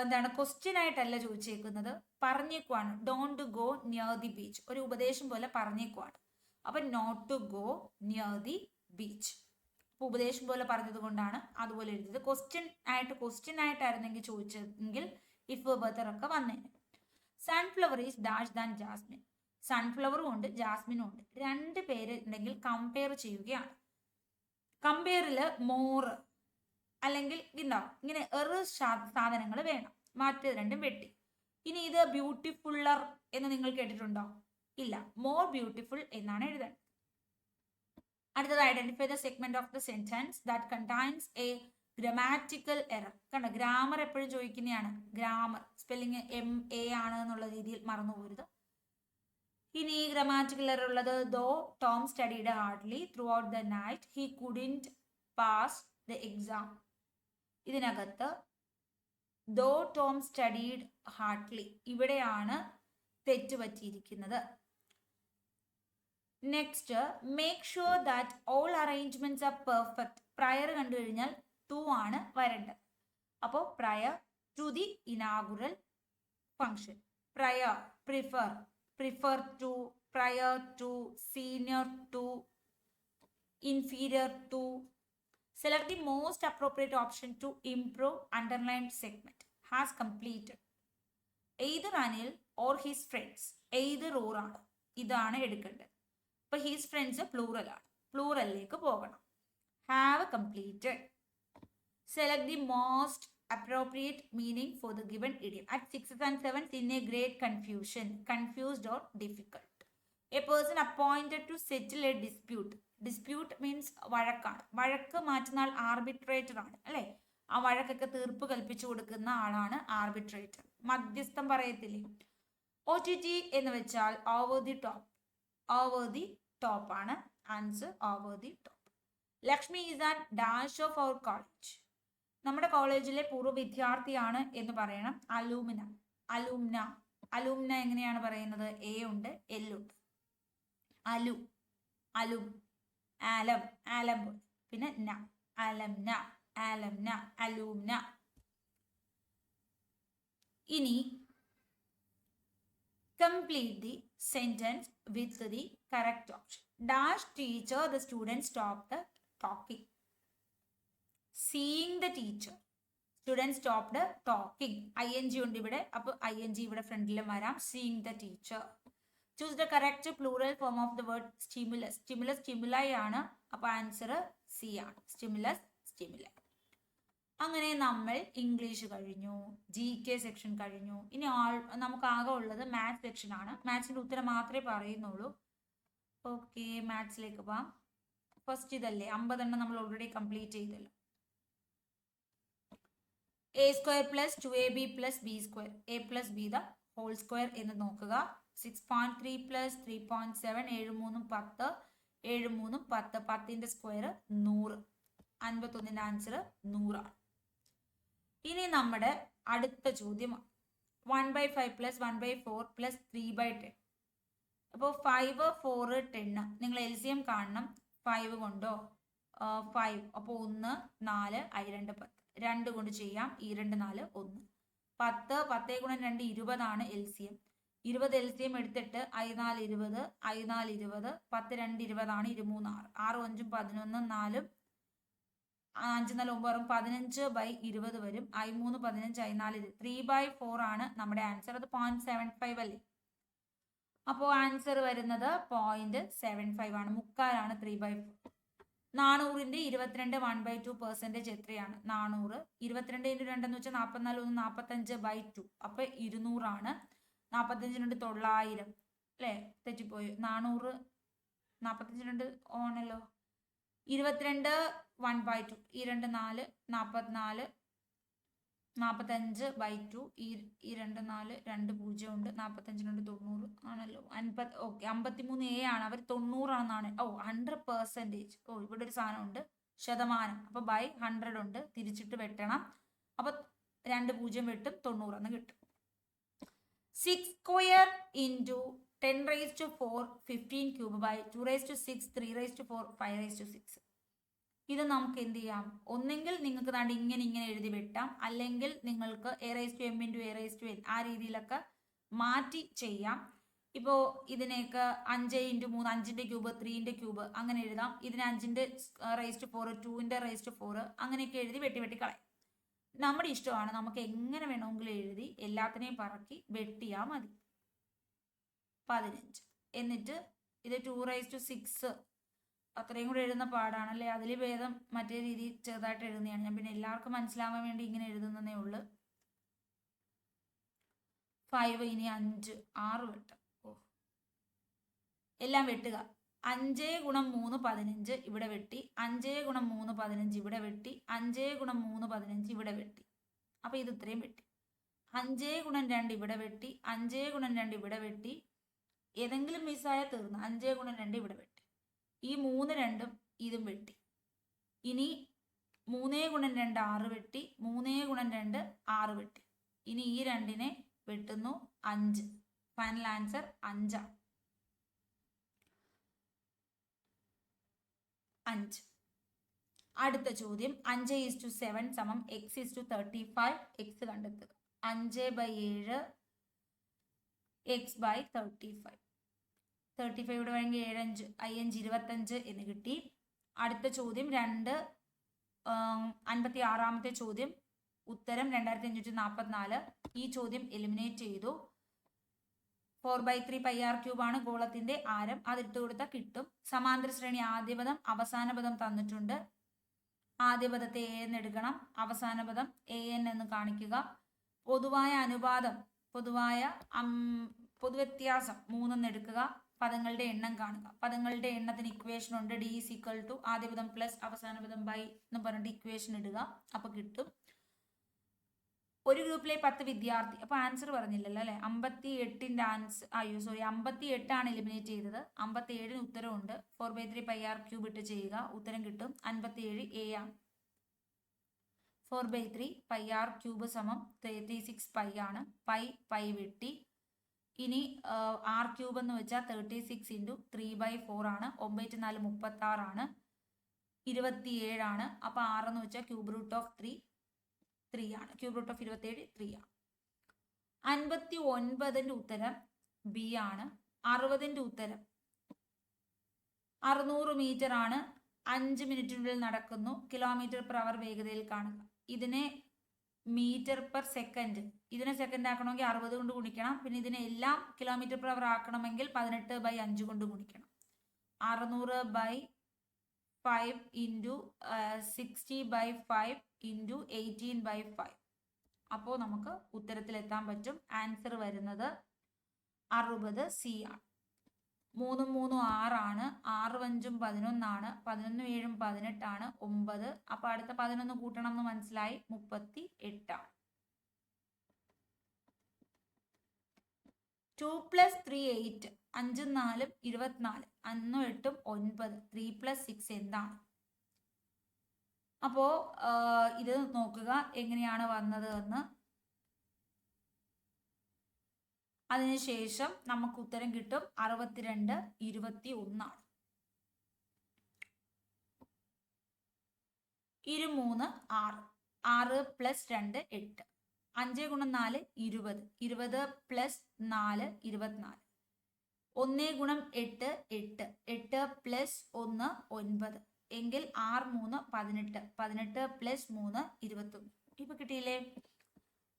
എന്താണ്, ക്വസ്റ്റ്യൻ ആയിട്ടല്ല ചോദിച്ചേക്കുന്നത്, പറഞ്ഞേക്കുവാണ്. Don't go near the beach, ഒരു ഉപദേശം പോലെ പറഞ്ഞേക്കുവാണ്. അപ്പൊ not to go near the beach, ഉപദേശം പോലെ പറഞ്ഞത് കൊണ്ടാണ് അതുപോലെ എഴുതിയത്. ക്വസ്റ്റ്യൻ ആയിട്ടായിരുന്നെങ്കിൽ ചോദിച്ചെങ്കിൽ ഇഫ് വെദർ ഒക്കെ വന്നേനെ. Sunflower is dash than jasmine. സൺഫ്ലവറും ഉണ്ട്, ജാസ്മിനും ഉണ്ട്. 2 പേര് ഉണ്ടെങ്കിൽ കമ്പയർ ചെയ്യുകയാണ്. കമ്പയറില് മോർ അല്ലെങ്കിൽ ഇങ്ങനെ സാധനങ്ങൾ വേണം, മറ്റേ 2 വെട്ടി. ഇനി ഇത് ബ്യൂട്ടിഫുള്ളർ എന്ന് നിങ്ങൾ കേട്ടിട്ടുണ്ടോ? ഇല്ല, മോർ ബ്യൂട്ടിഫുൾ എന്നാണ് എഴുതേണ്ടത്. അടുത്തത് identify the segment of the sentence that contains A grammatical error. കണ്ടോ, ഗ്രാമർ എപ്പോഴും ചോദിക്കുന്നതാണ്. ഗ്രാമർ സ്പെല്ലിംഗ് MA ആണ് എന്നുള്ള രീതിയിൽ മറന്നു പോരുത്. ഇനി ഗ്രാമാറ്റിക്കൽ എറർ ഉള്ളത്, though Tom studied hardly throughout the night he couldn't pass the exam. ഇതിനകത്ത് ദോ ടോം സ്റ്റഡീഡ് ഹാർഡ്ലി, ഇവിടെയാണ് തെറ്റ് പറ്റിയിരിക്കുന്നത്. Next, make sure that all arrangements are perfect. Prior കണ്ടു കഴിഞ്ഞാൽ ടു ആണ് വരേണ്ടത്. അപ്പോൾ prior to the inaugural function. Prior, prefer to, prior to, senior to, inferior to. Select the most appropriate option to improve underlined segment. Has completed. Either Anil or his friends. Either or ആണ്, ഇതാണ് എടുക്കേണ്ടത്. ഇപ്പൊ his friends plural ആണ്, പ്ലൂറലിലേക്ക് പോകണം. Have completed. Select the most appropriate meaning for the given idiom. At 6 and 7 in a great confusion, confused or difficult. A person appointed to settle a dispute. Dispute means വഴക്കാണ്. വഴക്ക് മാറ്റുന്ന ആൾ arbitrator ആണ് അല്ലെ. ആ വഴക്കൊക്കെ തീർപ്പ് കൽപ്പിച്ചു കൊടുക്കുന്ന ആളാണ് ആർബിട്രേറ്റർ. മധ്യസ്ഥം പറയത്തില്ലേ. OTT എന്ന് വെച്ചാൽ over the top. Over the top ആണ് answer. Over the top. Lakshmi is an dash of our college. നമ്മുടെ കോളേജിലെ പൂർവ്വ വിദ്യാർത്ഥിയാണ് എന്ന് പറയണം. അലൂമിന. അലൂംന. അലൂംന എങ്ങനെയാണ് പറയുന്നത്? എ ഉണ്ട്, എൽ ഉണ്ട്. അലു, അലും, ആലം, ആലം, പിന്നെ ന. അലംന, ആലംന, അലൂംന. ഇനി complete the sentence with the correct option. Dash teacher the student stop the talking. Seeing the teacher student stopped talking. ing ഉണ്ട് ഇവിടെ. അപ്പോൾ ing ഇവിടെ ഫ്രണ്ടിലും വരാം. Seeing the teacher. Choose the correct plural form of the word stimulus. Stimulus stimuli ആണ്. അപ്പോൾ answer C ആണ്. Stimulus stimuli. അങ്ങനെ നമ്മൾ ഇംഗ്ലീഷ് കഴിഞ്ഞു, GK സെക്ഷൻ കഴിഞ്ഞു. ഇനി നമുക്ക് ആകെ ഉള്ളത് മാത്സ് സെക്ഷൻ ആണ്. മാത്സിന്റെ ഉത്തരം മാത്രമേ പറയുന്നുള്ളൂ. ഓക്കെ, മാത്സിലേക്ക് പോവാം. ഫസ്റ്റ് ഇതല്ലേ, 50 എണ്ണം നമ്മൾ ഓൾറെഡി കംപ്ലീറ്റ് ചെയ്തല്ലോ. a² + 2ab + b². a + b the whole square എന്ന് നോക്കുക. 6.3 + 3.7 7 3 10 7 3 10 10ന്റെ സ്ക്വയർ 100. 51ന്റെ ആൻസർ 100 ആണ്. ഇനി നമ്മുടെ അടുത്ത ചോദ്യം 1/5 + 1/4 + 3/10. അപ്പോൾ 5 4 10 നിങ്ങൾ LCM കാണണം. 5 കൊണ്ടോ 5 അപ്പോൾ 1 4 i2 10. 2 കൊണ്ട് ചെയ്യാം. 2 4 1. 10 10 × 2 20 ആണ് LCM. 20 LCM എടുത്തിട്ട് i4 20 i4 20 10 2 20 ആണ്. 23 6 6 5 11 4 5 4 9 15/20 വരും. i3 15 i4 3/4 ആണ് നമ്മുടെ ആൻസർ. അത് 0.75 അല്ലേ. അപ്പോൾ ആൻസർ വരുന്നത് 0.75 ആണ്. മുക്കാലാണ് 3/4. 400ന്റെ 22 1/2% എത്രയാണ്? 400 22 × 2 എന്ന് വെച്ചാൽ 44 1 45/2. അപ്പൊ 200 ആണ്. 45 × 900 അല്ലേ, തെറ്റിപ്പോയി. 400 45 ആണല്ലോ. 22 1/2 2 4 44 45/2 2 4 2 0 ഉണ്ട്. 45 × 90 ആണല്ലോ. 50 ഓക്കെ 53A ആണ്. അവർ 90 ആണെന്നാണ്. 100%. ഇവിടെ ഒരു സാധനം ഉണ്ട്, ശതമാനം. അപ്പൊ ബൈ 100 ഉണ്ട്, തിരിച്ചിട്ട് വെട്ടണം. അപ്പൊ 2 0 വെട്ടും 90 എന്ന് കിട്ടും. 6² × 10⁴ 15³ by 2⁶ 3⁴ 5⁶. ഇത് നമുക്ക് എന്ത് ചെയ്യാം? ഒന്നെങ്കിൽ നിങ്ങൾക്ക് ദാണ്ട് ഇങ്ങനെ എഴുതി വെട്ടാം, അല്ലെങ്കിൽ നിങ്ങൾക്ക് a⁻m × a⁻n ആ രീതിയിലൊക്കെ മാറ്റി ചെയ്യാം. ഇപ്പോൾ ഇതിനേക്ക് 5 × 3 5ന്റെ ക്യൂബ് 3ന്റെ ക്യൂബ് അങ്ങനെ എഴുതാം. ഇതിന് 5ന്റെ ⁻⁴ 2ന്റെ ⁻⁴ അങ്ങനെയൊക്കെ എഴുതി വെട്ടി കളയാം. നമ്മുടെ ഇഷ്ടമാണ്. നമുക്ക് എങ്ങനെ വേണമെങ്കിലും എഴുതി എല്ലാത്തിനെയും പറക്കി വെട്ടിയാൽ മതി. 15 എന്നിട്ട് ഇത് 2⁶ അത്രയും കൂടെ എഴുതുന്ന പാടാണല്ലേ. അതിൽ ഭേദം മറ്റേ രീതി ചെറുതായിട്ട് എഴുതുന്നതാണ്. ഞാൻ പിന്നെ എല്ലാവർക്കും മനസ്സിലാവാൻ വേണ്ടി ഇങ്ങനെ എഴുതുന്നതേ ഉള്ളു. 5 ഇനി 5 6 വെട്ടം. എല്ലാം വെട്ടുക. 5 × 3 15 ഇവിടെ വെട്ടി. 5 × 3 15 ഇവിടെ വെട്ടി. 5 × 3 15 ഇവിടെ വെട്ടി. അപ്പൊ ഇത് ഇത്രയും വെട്ടി. 5 × 2 ഇവിടെ വെട്ടി. 5 × 2 ഇവിടെ വെട്ടി. ഏതെങ്കിലും മിസ്സായ തീർന്നു. 5 × 2 ഇവിടെ വെട്ടി. ഈ 3 2 ഇതും വെട്ടി. ഇനി 3 × 2 6 വെട്ടി. 3 × 2 6 വെട്ടി. ഇനി ഈ 2നെ വെട്ടുന്നു 5. ഫൈനൽ ആൻസർ 5 ആണ്. 5. അടുത്ത ചോദ്യം 5:7 = x:35. x കണ്ടെത്തുക. 5/7 x/35. 35 ഇവിടെ വേണമെങ്കിൽ 7 5 25 എന്ന് കിട്ടി. അടുത്ത ചോദ്യം 56ാമത്തെ ചോദ്യം. ഉത്തരം 2544. ഈ ചോദ്യം എലിമിനേറ്റ് ചെയ്തു. 4/3 πr³ ആണ് ഗോളത്തിന്റെ ആരം. അതിട്ട് കൊടുത്താൽ കിട്ടും. സമാന്തര ശ്രേണി ആദ്യ പദം അവസാന പദം തന്നിട്ടുണ്ട്. ആദ്യ പദത്തെ a എന്ന് എടുക്കണം, അവസാന പദം an എന്ന് കാണിക്കുക. പൊതുവായ അനുപാതം പൊതുവ്യത്യാസം 3 എന്ന് എടുക്കുക. പദങ്ങളുടെ എണ്ണം കാണുക. പദങ്ങളുടെ എണ്ണത്തിന് ഇക്വേഷൻ ഉണ്ട്. ഡി ഈസ് ഈക്വൽ ടു ആദ്യ പദം പ്ലസ് അവസാന പദം ബൈ എന്ന് പറഞ്ഞിട്ട് ഇക്വേഷൻ ഇടുക. അപ്പൊ കിട്ടും. ഒരു ഗ്രൂപ്പിലെ 10 വിദ്യാർത്ഥി. അപ്പൊ ആൻസർ പറഞ്ഞില്ലല്ലോ അല്ലെ. 58ന്റെ ആൻസർ 58 എലിമിനേറ്റ് ചെയ്തത്. 57 ഉത്തരവുണ്ട്. 4/3 πr³ ഇട്ട് ചെയ്യുക, ഉത്തരം കിട്ടും. 57 A ആണ്. 4/3 πr³ സമം 36 π ആണ്. പൈ വെട്ടി. ഇനി r³ എന്ന് വെച്ചാൽ 36 ഇൻറ്റു 3/4 ആണ്. 9 4 36 ആണ്. 27 ആണ്. അപ്പൊ 6 എന്ന് വെച്ചാൽ ക്യൂബ് റൂട്ട് ഓഫ് 3 ആണ്. ക്യൂബ് റൂട്ട് ഓഫ് 27 3 ആണ്. 59ന്റെ ഉത്തരം ബി ആണ്. 60ന്റെ ഉത്തരം 600 മീറ്റർ ആണ്. 5 മിനിറ്റിനുള്ളിൽ നടക്കുന്നു. km/h വേഗതയിൽ കാണുക. ഇതിനെ മീറ്റർ പെർ സെക്കൻഡ്, ഇതിനെ സെക്കൻഡ് ആക്കണമെങ്കിൽ 60 കൊണ്ട് ഗുണിക്കണം. പിന്നെ ഇതിനെ എല്ലാം km/h ആക്കണമെങ്കിൽ 18/5 കൊണ്ട് ഗുണിക്കണം. 600/5 ഇൻറ്റു 60/5 ഇൻറ്റു 18/5. അപ്പോൾ നമുക്ക് ഉത്തരത്തിലെത്താൻ പറ്റും. ആൻസർ വരുന്നത് 60 C ആണ്. 3 3 6 ആണ്. 6 5 11 ആണ്. 11 7 18 ആണ്. 9. അപ്പൊ അടുത്ത 11 കൂട്ടണം എന്ന് മനസ്സിലായി. 38 ആണ്. 2 + 3 8. 5 4 24. 5 8 9. 3 + 6 എന്താണ്? അപ്പോ ഇത് നോക്കുക എങ്ങനെയാണ് വന്നത് എന്ന്. അതിനുശേഷം നമുക്ക് ഉത്തരം കിട്ടും 62 21 ആണ്. 2 3 6. 6 + 2 8. 5 × 4 20. 20 + 4 24. 1 × 8 8. 8 + 1 9. എങ്കിൽ 6 3 18. 18 + 3 21. ഇപ്പൊ കിട്ടിയില്ലേ?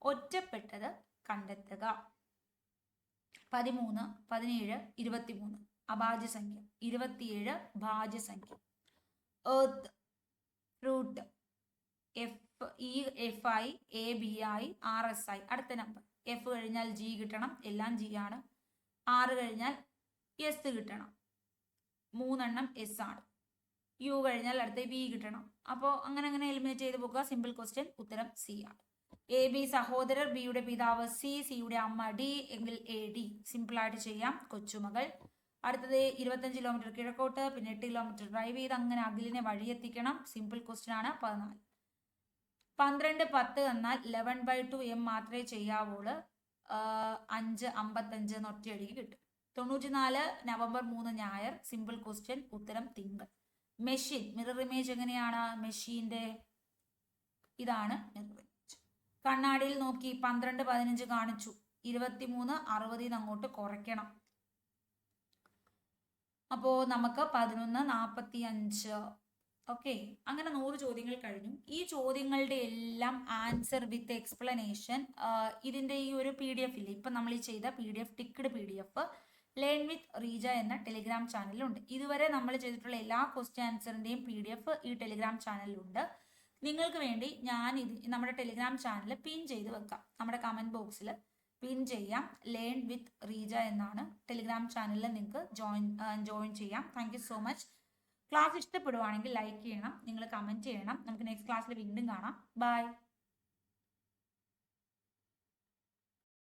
ഒറ്റപ്പെട്ടത് കണ്ടെത്തുക. 13 17 23 അഭാജ്യസംഖ്യ. 27 ഭാജ്യസംഖ്യ. Earth, fruit, FI ABI RSI. അടുത്ത നമ്പർ. F കഴിഞ്ഞാൽ G കിട്ടണം. എല്ലാം G ആണ്. R കഴിഞ്ഞാൽ S കിട്ടണം. 3 എണ്ണം S ആണ്. U കഴിഞ്ഞാൽ അടുത്ത B കിട്ടണം. അപ്പോൾ അങ്ങനെ എലിമിനേറ്റ് ചെയ്ത് പോകുക. Simple question. ഉത്തരം C ആണ്. AB സഹോദരർ, ബിയുടെ പിതാവ് C, സിയുടെ അമ്മ D എങ്കിൽ AD. സിമ്പിൾ ആയിട്ട് ചെയ്യാം. കൊച്ചുമകൾ. അടുത്തത് 25 കിലോമീറ്റർ കിഴക്കോട്ട്, പിന്നെ 8 കിലോമീറ്റർ ഡ്രൈവ് ചെയ്ത് അങ്ങനെ അഖിലിനെ വഴിയെത്തിക്കണം. സിമ്പിൾ ക്വസ്റ്റ്യൻ ആണ്. 14. 12 10 എന്നാൽ 11/2 M മാത്രമേ ചെയ്യാവുള്ളൂ. 5 55 എന്ന് ഒറ്റയടിക്ക് കിട്ടും. 94 നവംബർ 3 ഞായർ. Simple question. ഉത്തരം തിങ്കൾ. മെഷീൻ മിറർ ഇമേജ് എങ്ങനെയാണ്? മെഷീന്റെ ഇതാണ് മിറർ ഇമേജ്. കണ്ണാടിയിൽ നോക്കി 12 15 കാണിച്ചു. 23 60 അങ്ങോട്ട് കുറയ്ക്കണം. അപ്പോ നമുക്ക് 11 45. ഓക്കെ, അങ്ങനെ 100 ചോദ്യങ്ങൾ കഴിഞ്ഞു. ഈ ചോദ്യങ്ങളുടെ എല്ലാം ആൻസർ വിത്ത് എക്സ്പ്ലനേഷൻ ഇതിന്റെ ഈ ഒരു PDF ഇല്ലേ, ഇപ്പൊ നമ്മൾ ഈ ചെയ്ത PDF ടിക്കഡ് PDF learn with Reeja എന്ന ടെലിഗ്രാം ചാനലിലുണ്ട്. ഇതുവരെ നമ്മൾ ചെയ്തിട്ടുള്ള എല്ലാ ക്വസ്റ്റ്യൻ ആൻസറിന്റെയും PDF ഈ ടെലിഗ്രാം ചാനലിലുണ്ട്. നിങ്ങൾക്ക് വേണ്ടി ഞാൻ നമ്മുടെ ടെലിഗ്രാം ചാനൽ പിൻ ചെയ്ത് വെക്കാം. നമ്മുടെ കമന്റ് ബോക്സിൽ പിൻ ചെയ്യാം. ലേൺ വിത്ത് റീജ എന്നാണ് ടെലിഗ്രാം ചാനലിൽ നിങ്ങൾക്ക് ജോയിൻ ചെയ്യാം. Thank you so much. Class ഇഷ്ടപ്പെടുവാണെങ്കിൽ ലൈക്ക് ചെയ്യണം, നിങ്ങൾ കമന്റ് ചെയ്യണം. നമുക്ക് നെക്സ്റ്റ് ക്ലാസ്സിൽ വീണ്ടും കാണാം. ബൈ.